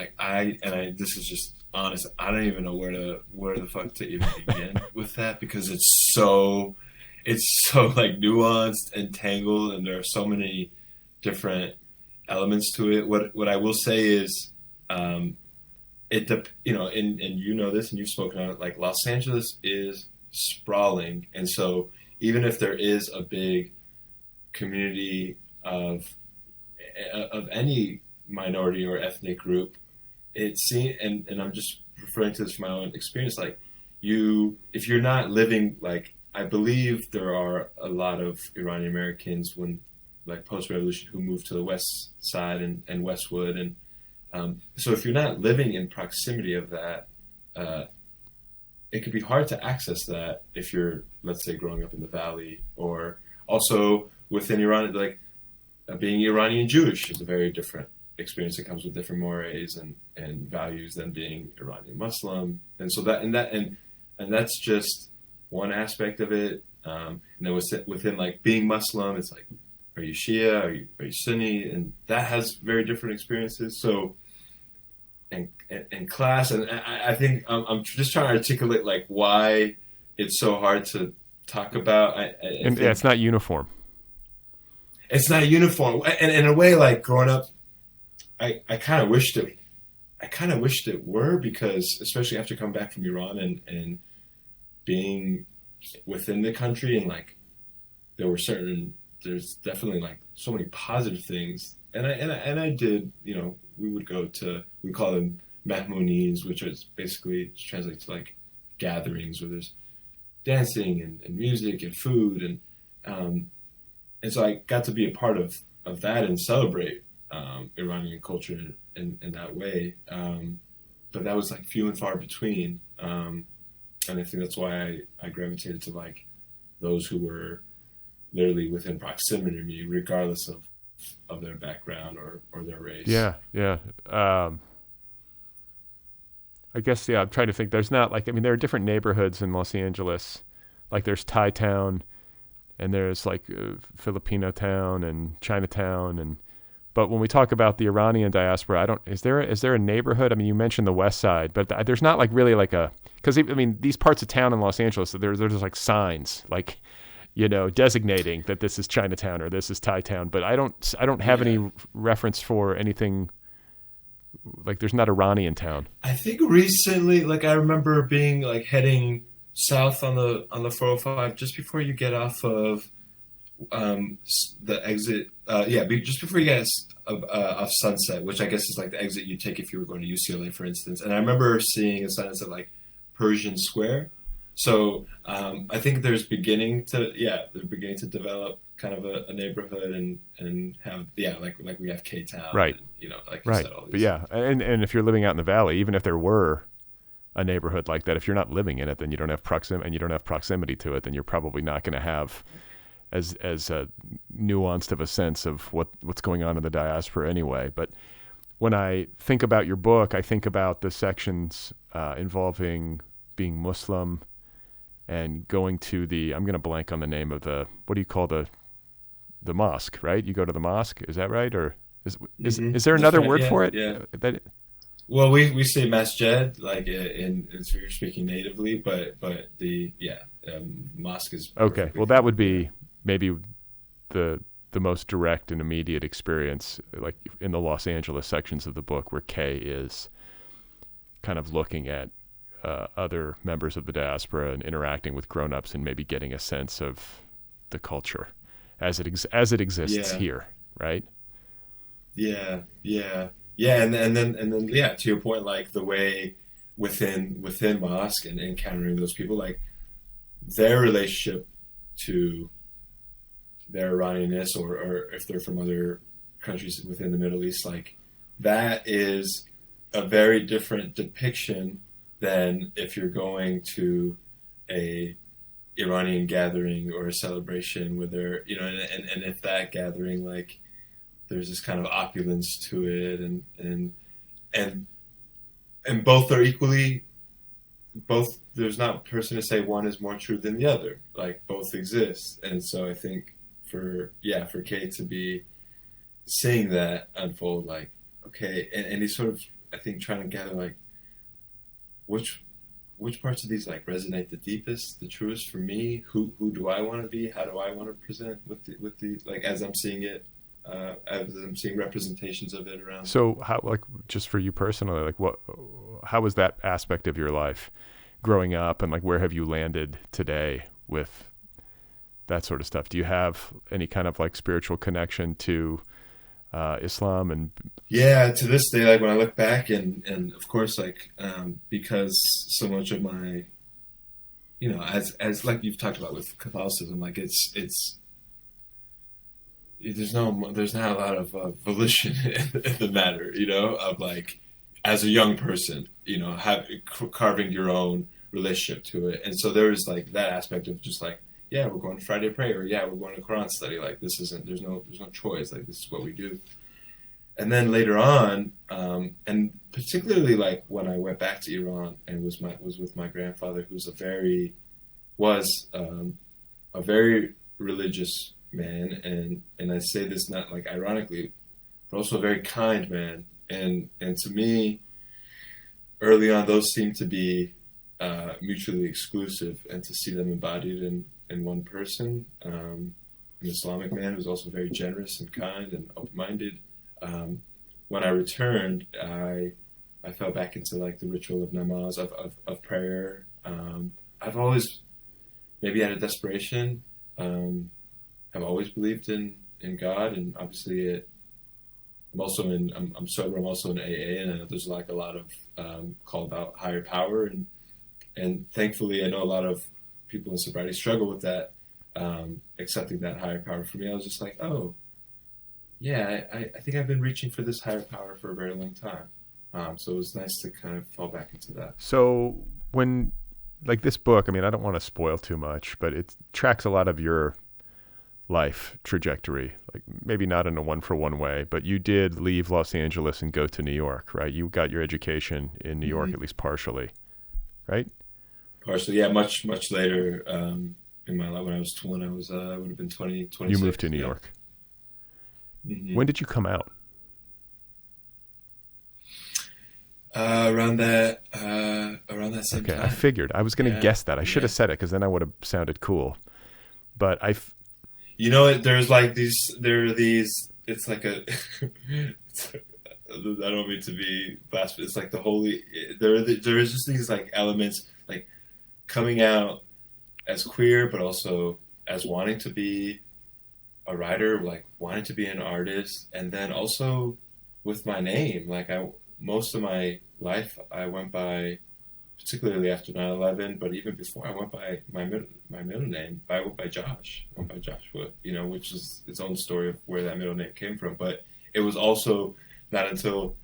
this is just honest, I don't even know where the fuck to even begin with that, because it's so nuanced and tangled, and there are so many different elements to it. What I will say is, and you know this, and you've spoken on it, Los Angeles is sprawling, and so even if there is a big community of any minority or ethnic group, it seems, and I'm just referring to this from my own experience, if you're not living, I believe there are a lot of Iranian Americans post-revolution who moved to the west side and Westwood, and so if you're not living in proximity of that, it could be hard to access that if you're, let's say, growing up in the Valley, or also within Iran, being Iranian Jewish is a very different experience. It comes with different mores and values than being Iranian Muslim, and so and that's just one aspect of it. And then within being Muslim, it's are you Shia, are you Sunni, and that has very different experiences. So, and class, and I think I'm just trying to articulate why it's so hard to talk about. It's not uniform. It's not uniform, and in a way, growing up, I kind of wished it were, because especially after coming back from Iran and being within the country, and there's definitely so many positive things, and I did, we would go to, we call them Mahmouni's, which is basically translates to gatherings where there's dancing and music and food, and so I got to be a part of that and celebrate Iranian culture in that way. But that was few and far between. And I think that's why I gravitated to those who were literally within proximity to me, regardless of their background or their race. Yeah. I guess, I'm trying to think. There's not there are different neighborhoods in Los Angeles. There's Thai Town, and there's Filipino Town and Chinatown, but when we talk about the Iranian diaspora, is there a neighborhood? You mentioned the West Side, but there's not really because these parts of town in Los Angeles, there's just signs designating that this is Chinatown or this is Thai Town, but I don't have any reference for anything. There's not Iranian town. I think recently, I remember being heading south on the 405 just before you get off of the exit. Just before you get off Sunset, which I guess is the exit you take if you were going to UCLA, for instance. And I remember seeing a sign that said Persian Square. So I think they're beginning to develop kind of a neighborhood and have we have K-Town, right? And, right. Said, all these. But yeah, and if you're living out in the Valley, even if there were a neighborhood like that, if you're not living in it, then you don't have proximity to it, then you're probably not going to have as nuanced of a sense of what's going on in the diaspora anyway. But when I think about your book, I think about the sections involving being Muslim and going to I'm going to blank on the name of what do you call the mosque, right? You go to the mosque, is that right? Or is there another word for it? Yeah. Well, we say masjid, if you're speaking natively, but the mosque is okay. Well, that would be maybe the most direct and immediate experience, in the Los Angeles sections of the book, where Kay is kind of looking at other members of the diaspora and interacting with grown-ups and maybe getting a sense of the culture as it exists here, right? Yeah. And then yeah, to your point, like the way within mosque and encountering those people, like their relationship to their Iranianness, or if they're from other countries within the Middle East, like that is a very different depiction than if you're going to a Iranian gathering or a celebration where they're, and if that gathering, like there's this kind of opulence to it, and both are equally, there's not a person to say one is more true than the other, like both exist. And so I think for Kate to be seeing that unfold, like, okay, and he's sort of, I think, trying to gather like which parts of these like resonate the deepest, the truest for me. Who do I want to be? How do I want to present with the like as I'm seeing it, as I'm seeing representations of it around. So how, like, just for you personally, like how was that aspect of your life growing up, and like where have you landed today with that sort of stuff? Do you have any kind of like spiritual connection to Islam? And yeah, to this day, like when I look back, and of course, like because so much of my, as like you've talked about with Catholicism, like it's there's not a lot of volition in the matter, of like as a young person, carving your own relationship to it. And so there is like that aspect of just like, yeah, we're going to Friday prayer, or yeah, we're going to Quran study. Like this isn't, there's no choice. Like this is what we do. And then later on, and particularly like when I went back to Iran and was with my grandfather, who's a very religious man, and I say this not like ironically, but also a very kind man. And to me, early on, those seem to be mutually exclusive, and to see them embodied in one person, an Islamic man who's also very generous and kind and open-minded. When I returned, I fell back into like the ritual of namaz, of prayer. I've always, maybe out of desperation, have always believed in God, and obviously I'm sober. I'm also in AA, and I know there's like a lot of call about higher power, and thankfully I know a lot of people in sobriety struggle with that, accepting that higher power. For me, I was just like, oh, yeah, I think I've been reaching for this higher power for a very long time. So it was nice to kind of fall back into that. So when, like this book, I mean, I don't want to spoil too much, but it tracks a lot of your life trajectory, like maybe not in a one-for-one way, but you did leave Los Angeles and go to New York, right? You got your education in New York, at least partially, right? Partially, yeah. Much later in my life, when I would have been 20. You moved to New York. Mm-hmm. When did you come out? Around that same time. Okay, I figured. I was going to guess that. I should have said it, because then I would have sounded cool. But there's like it's like a, I don't mean to be blasphemous. It's like the holy, there is just these like elements, like coming out as queer, but also as wanting to be a writer, like wanting to be an artist. And then also with my name, like most of my life, I went by, particularly after 9/11, but even before, I went by my middle name. I went by Josh. I went by Joshua, which is its own story of where that middle name came from. But it was also not until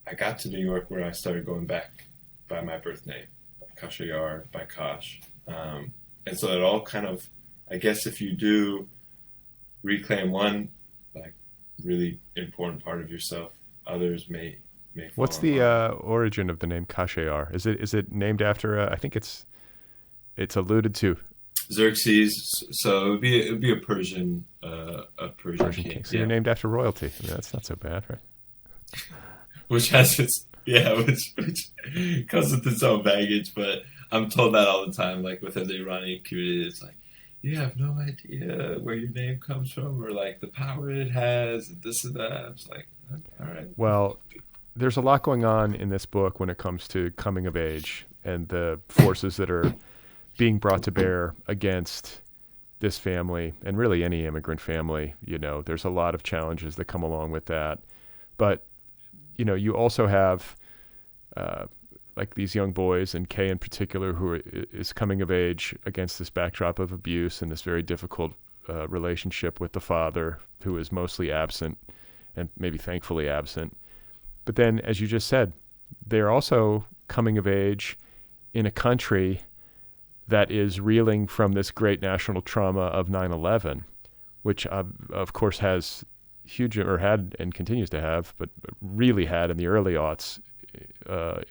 I got to New York where I started going back by my birth name, by Khashayar, by Kash. And so it all kind of, I guess if you do reclaim one, like, really important part of yourself, others may fall. What's the origin of the name Khashayar? Is it named after I think it's alluded to Xerxes, so it would be a Persian king. So you're named after royalty. I mean, that's not so bad, right? Which has its which comes with its own baggage, but I'm told that all the time, like within the Iranian community, it's like, you have no idea where your name comes from, or like the power it has, and this and that. I was like, all right. Well, there's a lot going on in this book when it comes to coming of age and the forces that are being brought to bear against this family, and really any immigrant family. There's a lot of challenges that come along with that. But, you also have like these young boys, and Kay in particular, who is coming of age against this backdrop of abuse and this very difficult relationship with the father, who is mostly absent and maybe thankfully absent. But then, as you just said, they're also coming of age in a country that is reeling from this great national trauma of 9/11, which of course has huge, or had and continues to have, but really had in the early aughts,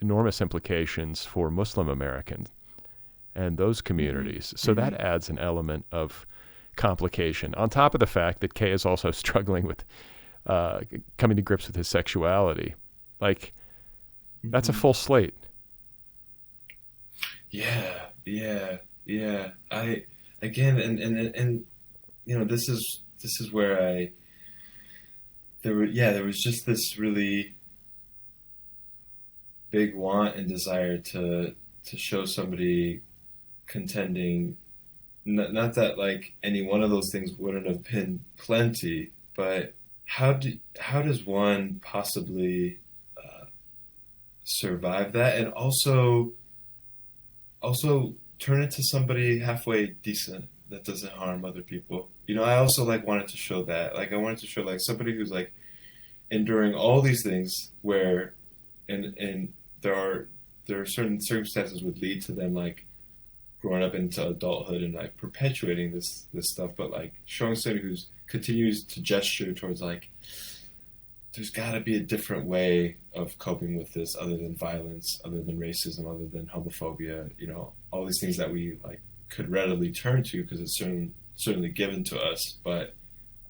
enormous implications for Muslim Americans and those communities. So that adds an element of complication, on top of the fact that Kay is also struggling with coming to grips with his sexuality. Like, that's a full slate. Yeah. I again, and this is where there was just this really big want and desire to show somebody contending. Not that like any one of those things wouldn't have been plenty, but how does one possibly survive that, and also turn into somebody halfway decent that doesn't harm other people? I also wanted to show that. I wanted to show somebody who's enduring all these things where, and there are certain circumstances would lead to them growing up into adulthood and perpetuating this stuff, but showing somebody who's continues to gesture towards there's got to be a different way of coping with this, other than violence, other than racism, other than homophobia. All these things that we could readily turn to because it's certainly given to us. But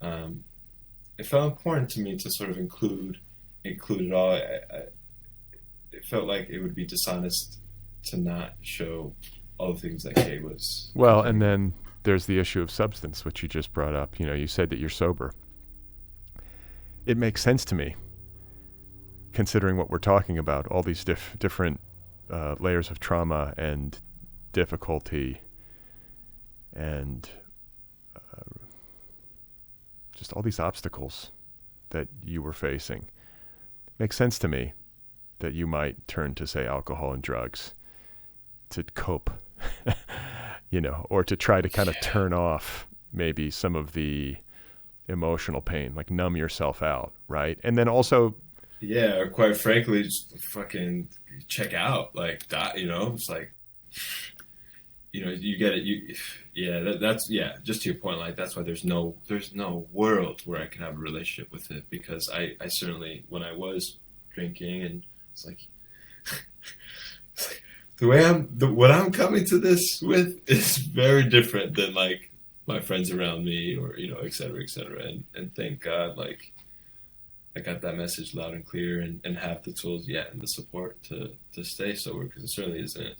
it felt important to me to sort of include it all. It felt like it would be dishonest to not show all the things that Kay was. Well, and then there's the issue of substance, which you just brought up. You said that you're sober. It makes sense to me, considering what we're talking about, all these different layers of trauma and difficulty and just all these obstacles that you were facing. Makes sense to me that you might turn to, say, alcohol and drugs to cope, or to try to kind of turn off maybe some of the emotional pain, numb yourself out, right? And then also, or quite frankly, just fucking check out, it's you get it. That's just to your point, that's why there's no world where I can have a relationship with it, because I certainly, when I was drinking, and it's the way what I'm coming to this with is very different than my friends around me, or et cetera, and thank God I got that message loud and clear, and have the tools and the support to stay sober, because it certainly isn't,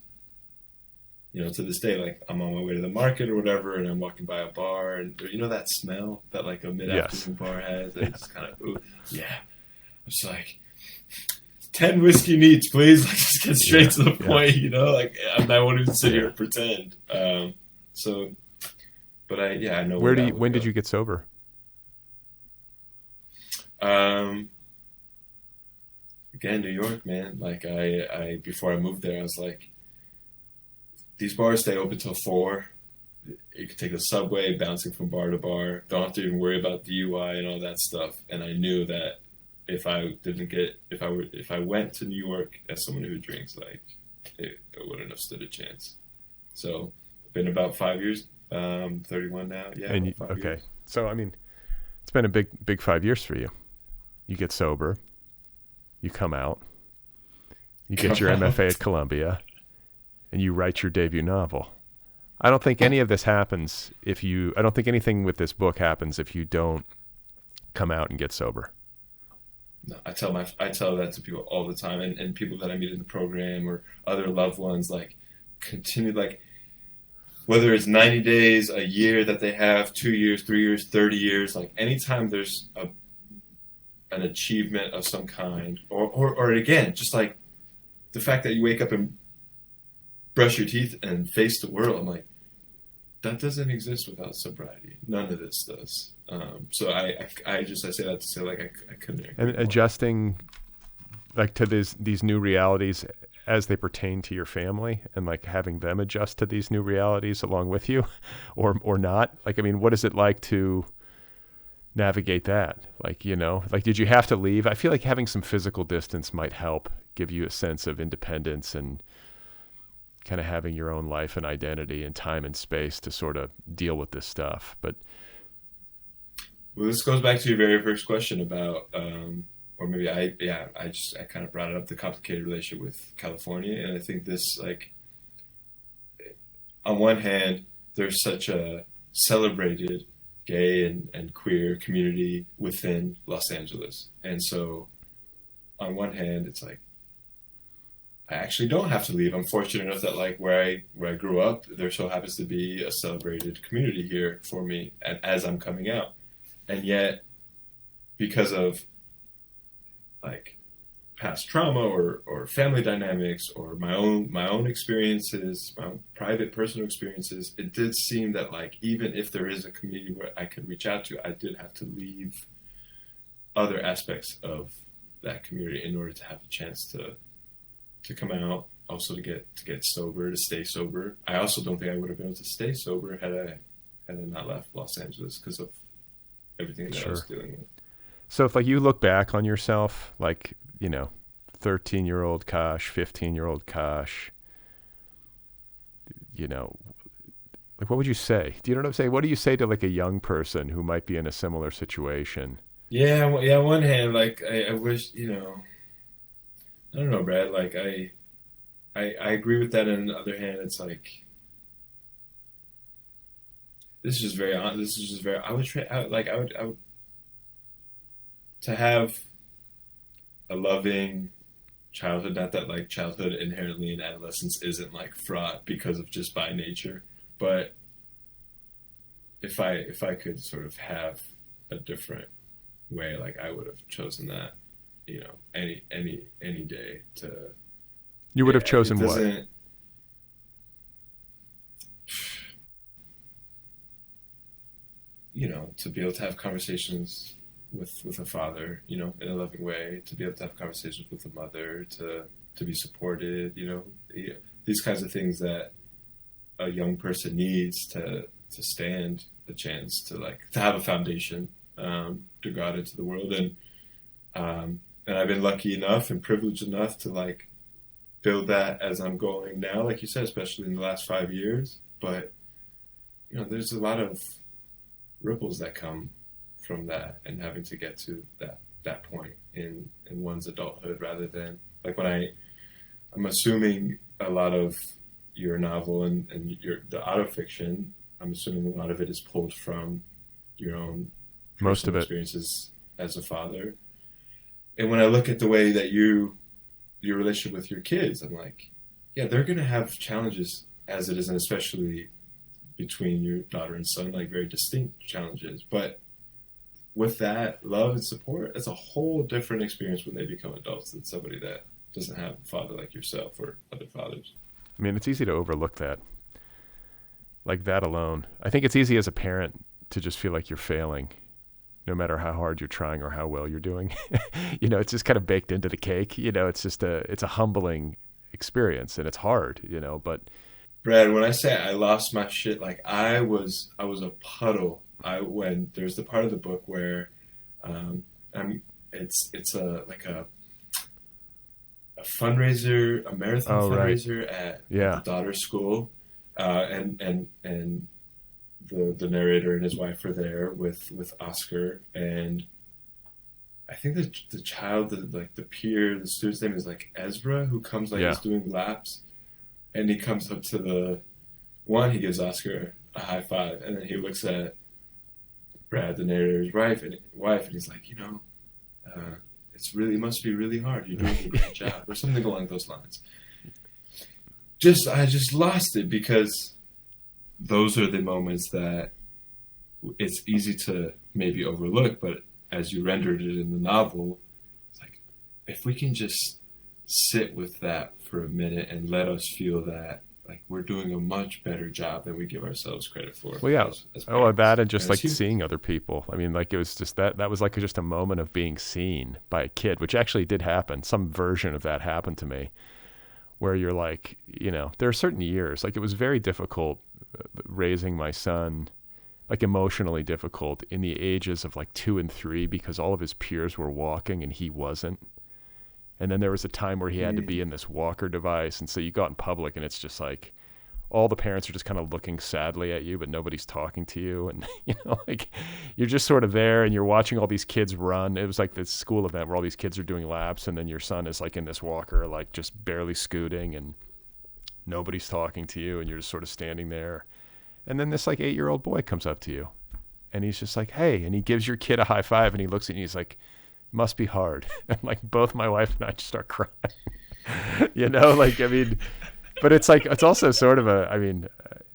to this day, I'm on my way to the market or whatever, and I'm walking by a bar, and that smell that a mid-afternoon bar has, and it's kind of I'm just 10 whiskey neats, please. Just get straight to the point, I won't even sit here and pretend. But I know. When did you get sober? Again, New York, man. I before I moved there, I was these bars stay open till 4. You could take the subway, bouncing from bar to bar. Don't have to even worry about DUI and all that stuff. And I knew that if I went to New York as someone who drinks, it wouldn't have stood a chance. So, been about 5 years. 31 now. Yeah. And okay. Years. So, it's been a big 5 years for you. You get sober. You come out. You get your MFA at Columbia. And you write your debut novel. I don't think any of this happens I don't think anything with this book happens if you don't come out and get sober. No, I tell that to people all the time, and people that I meet in the program, or other loved ones, continue, whether it's 90 days, a year that they have, 2 years, 3 years, 30 years, anytime there's an achievement of some kind, or again, just the fact that you wake up and brush your teeth and face the world. I'm like, that doesn't exist without sobriety. None of this does. So I say that to say, like, I couldn't agree And more. adjusting like to these new realities as they pertain to your family, and like having them adjust to these new realities along with you, or not. Like, I mean, what is it like to navigate that? Like, you know, like, did you have to leave? I feel like having some physical distance might help give you a sense of independence and kind of having your own life and identity and time and space to sort of deal with this stuff. But Well, this goes back to your very first question about, or maybe I kind of brought it up, the complicated relationship with California. And I think this, like, on one hand, there's such a celebrated gay and queer community within Los Angeles. And so on one hand, it's like, I actually don't have to leave. I'm fortunate enough that, like, where I grew up, there so happens to be a celebrated community here for me as I'm coming out. And yet, because of, like, past trauma or family dynamics or my own experiences, my own private personal experiences, it did seem that, like, even if there is a community where I could reach out to, I did have to leave other aspects of that community in order to have a chance to come out, also to get sober, to stay sober. I also don't think I would have been able to stay sober had I not left Los Angeles because of everything that I was dealing with. So if, like, you look back on yourself, like, you know, 13-year-old Kash, 15-year-old Kash, you know, like, what would you say? Do you know what I'm saying? What do you say to, like, a young person who might be in a similar situation? Yeah. On one hand, like, I wish, you know, I don't know, Brad, like, I agree with that. And on the other hand, it's like, I would to have a loving childhood, not that, like, childhood inherently in adolescence isn't, like, fraught because of just by nature, but if I could sort of have a different way, like, I would have chosen that, you know, any day to. You would have chosen what? You know, to be able to have conversations with a father, you know, in a loving way, to be able to have conversations with a mother, to be supported, you know, these kinds of things that a young person needs to stand a chance to, like, to have a foundation to go out into the world. And I've been lucky enough and privileged enough to, like, build that as I'm going now, like you said, especially in the last 5 years. But, you know, there's a lot of ripples that come from that and having to get to that point in one's adulthood, rather than, like, when I'm assuming a lot of your novel and the autofiction, I'm assuming a lot of it is pulled from your own most of it experiences as a father. And when I look at the way that your relationship with your kids, I'm like, yeah, they're going to have challenges as it is, and especially between your daughter and son, like, very distinct challenges. But with that love and support, it's a whole different experience when they become adults than somebody that doesn't have a father like yourself or other fathers. I mean, it's easy to overlook that. Like, that alone. I think it's easy as a parent to just feel like you're failing, no matter how hard you're trying or how well you're doing. You know, it's just kind of baked into the cake. You know, it's a humbling experience, and it's hard, you know, but. Brad, when I say I lost my shit, like, I was a puddle. When there's the part of the book where it's a fundraiser, a marathon fundraiser at the daughter's school, and the narrator and his wife are there with Oscar, and I think the child, the peer, the student's name is, like, Ezra, who comes, like, he's doing laps, and he comes up to he gives Oscar a high five, and then he looks at Brad, the narrator's wife, and he's like, you know, it must be really hard. You're doing a great job, or something along those lines. I just lost it, because those are the moments that it's easy to maybe overlook, but as you rendered it in the novel, it's like, if we can just sit with that for a minute and let us feel that, like we're doing a much better job than we give ourselves credit for. Well, yeah. As That and just and like seeing other people. I mean, like it was just that was like just a moment of being seen by a kid, which actually did happen. Some version of that happened to me where you're like, there are certain years, like it was very difficult raising my son, like emotionally difficult in the ages of like 2 and 3 because all of his peers were walking and he wasn't. And then there was a time where he had to be in this walker device. And so you got in public and it's just like all the parents are just kind of looking sadly at you, but nobody's talking to you. And, like you're just sort of there and you're watching all these kids run. It was like this school event where all these kids are doing laps. And then your son is like in this walker, like just barely scooting and nobody's talking to you. And you're just sort of standing there. And then this like 8-year-old boy comes up to you and he's just like, hey, and he gives your kid a high five and he looks at you and he's like, must be hard. And like both my wife and I just start crying, but it's like, it's also sort of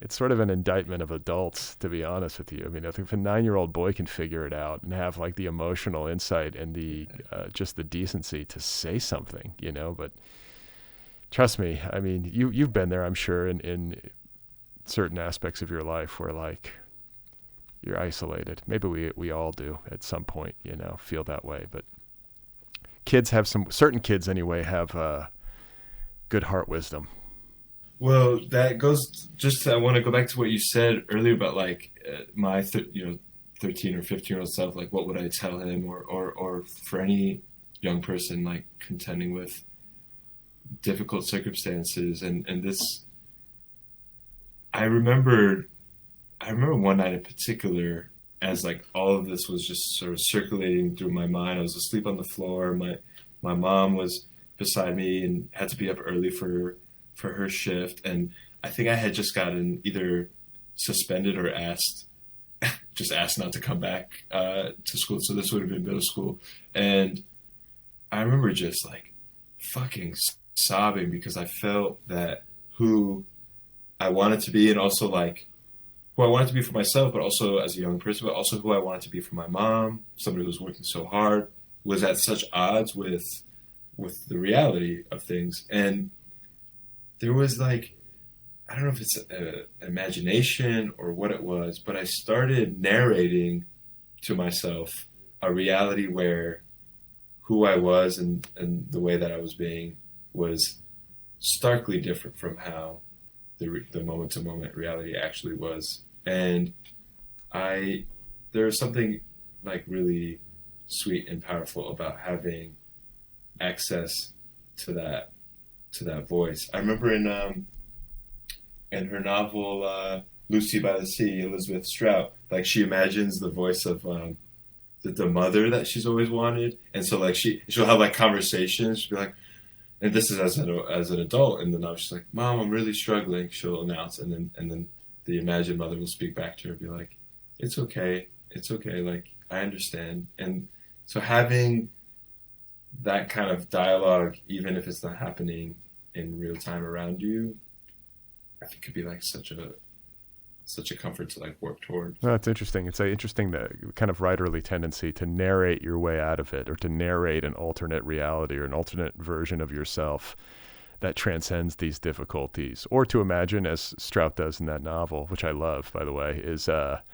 it's sort of an indictment of adults, to be honest with you. I mean, I think if a 9-year-old boy can figure it out and have like the emotional insight and the, just the decency to say something, but trust me, I mean, you've been there, I'm sure, in certain aspects of your life where like, you're isolated. Maybe we all do at some point, feel that way. But certain kids anyway have good heart wisdom. Well, that goes I want to go back to what you said earlier about like my 13 or 15-year-old self. Like, what would I tell him, or for any young person like contending with difficult circumstances, and this. I remember one night in particular, as like all of this was just sort of circulating through my mind. I was asleep on the floor. My mom was beside me and had to be up early for her shift. And I think I had just gotten either suspended or asked not to come back to school. So this would have been middle school. And I remember just like fucking sobbing because I felt that who I wanted to be, and also like who I wanted to be for myself, but also as a young person, but also who I wanted to be for my mom, somebody who was working so hard, was at such odds with the reality of things. And there was like, I don't know if it's imagination or what it was, but I started narrating to myself a reality where who I was and the way that I was being was starkly different from how the moment-to-moment reality actually was. And there was something like really sweet and powerful about having access to that voice. I remember in her novel Lucy by the Sea, Elizabeth Strout, like she imagines the voice of the mother that she's always wanted, and so like she'll have like conversations. She'll be like, and this is as an adult, and then I was just like, Mom, I'm really struggling. She'll announce, and then the imagined mother will speak back to her and be like, it's okay. Like, I understand. And so having that kind of dialogue, even if it's not happening in real time around you, I think could be like such a comfort to like work toward. Well, it's interesting. It's an interesting kind of writerly tendency to narrate your way out of it, or to narrate an alternate reality or an alternate version of yourself that transcends these difficulties, or to imagine, as Strout does in that novel, which I love, by the way, is to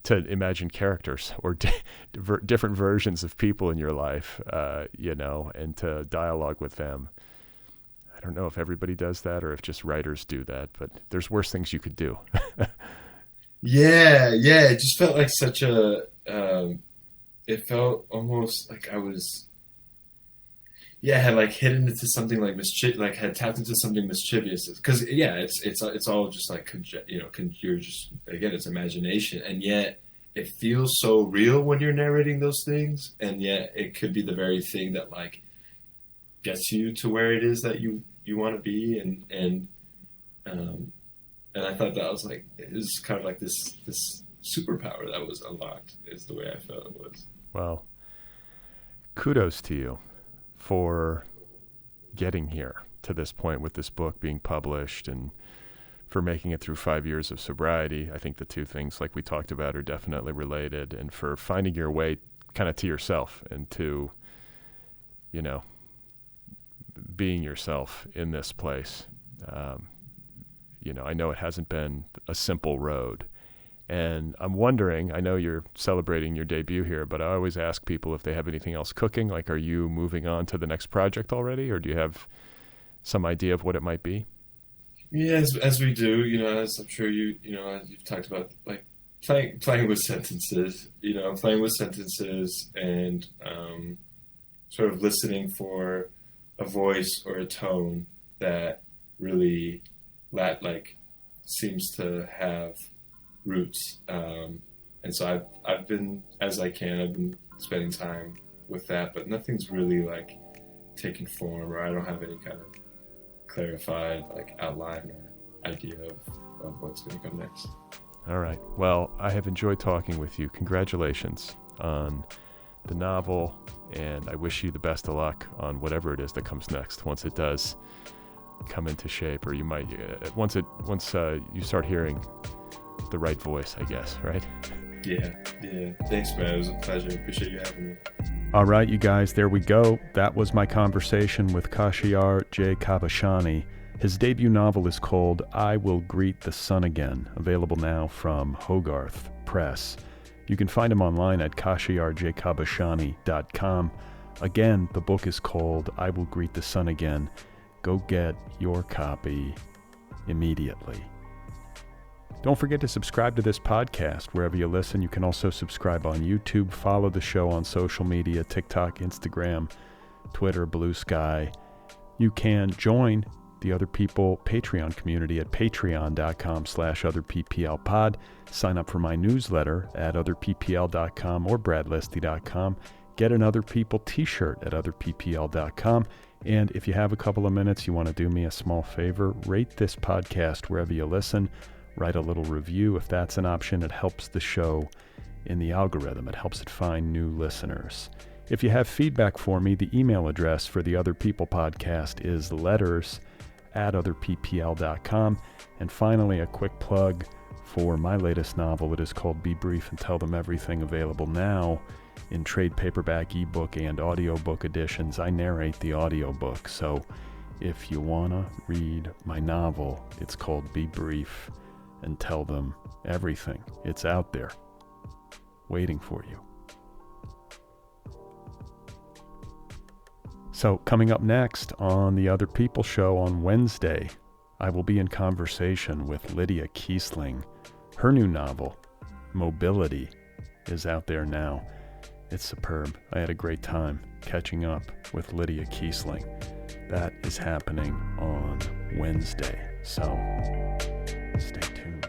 imagine characters or different versions of people in your life, and to dialogue with them. I don't know if everybody does that or if just writers do that, but there's worse things you could do. Yeah. It just felt like such it felt almost like I was, had like hidden into something like had tapped into something mischievous. Cause it's all just like, you're just, again, it's imagination. And yet it feels so real when you're narrating those things. And yet it could be the very thing that like gets you to where it is that you want to be. And I thought that was like, it was kind of like this superpower that was unlocked, is the way I felt it was. Well, kudos to you for getting here to this point with this book being published, and for making it through 5 years of sobriety. I think the two things, like we talked about, are definitely related, and for finding your way kind of to yourself and to, being yourself in this place. I know it hasn't been a simple road. And I'm wondering, I know you're celebrating your debut here, but I always ask people if they have anything else cooking. Like, are you moving on to the next project already, or do you have some idea of what it might be? Yeah, as we do, as I'm sure you've talked about, like playing with sentences, and sort of listening for a voice or a tone that really seems to have roots. And so I've been, as I've been spending time with that, but nothing's really like taken form, or I don't have any kind of clarified outline or idea of what's going to come next. All right. Well, I have enjoyed talking with you. Congratulations on the novel, and I wish you the best of luck on whatever it is that comes next once it does come into shape, or you might once you start hearing the right voice, I guess, right? Yeah. Thanks, man. It was a pleasure. Appreciate you having me. All right, you guys, there we go. That was my conversation with Khashayar J. Khabushani. His debut novel is called I Will Greet the Sun Again, available now from Hogarth Press. You can find him online at khashayarjkhabushani.com. Again, the book is called I Will Greet the Sun Again. Go get your copy immediately. Don't forget to subscribe to this podcast wherever you listen. You can also subscribe on YouTube, follow the show on social media, TikTok, Instagram, Twitter, Blue Sky. You can join the Other People Patreon community at patreon.com/otherpplpod. Sign up for my newsletter at otherppl.com or bradlisti.com. Get an Other People t-shirt at otherppl.com. And if you have a couple of minutes, you want to do me a small favor, rate this podcast wherever you listen. Write a little review if that's an option. It helps the show in the algorithm. It helps it find new listeners. If you have feedback for me, the email address for the Other People podcast is letters@otherppl.com. And finally, a quick plug for my latest novel. It is called Be Brief and Tell Them Everything, available now in trade paperback, ebook, and audiobook editions. I narrate the audiobook, so if you want to read my novel, it's called Be Brief and Tell Them Everything. It's out there, waiting for you. So coming up next on the Other People show on Wednesday, I will be in conversation with Lydia Kiesling. Her new novel, Mobility, is out there now. It's superb. I had a great time catching up with Lydia Kiesling. That is happening on Wednesday, so stay tuned.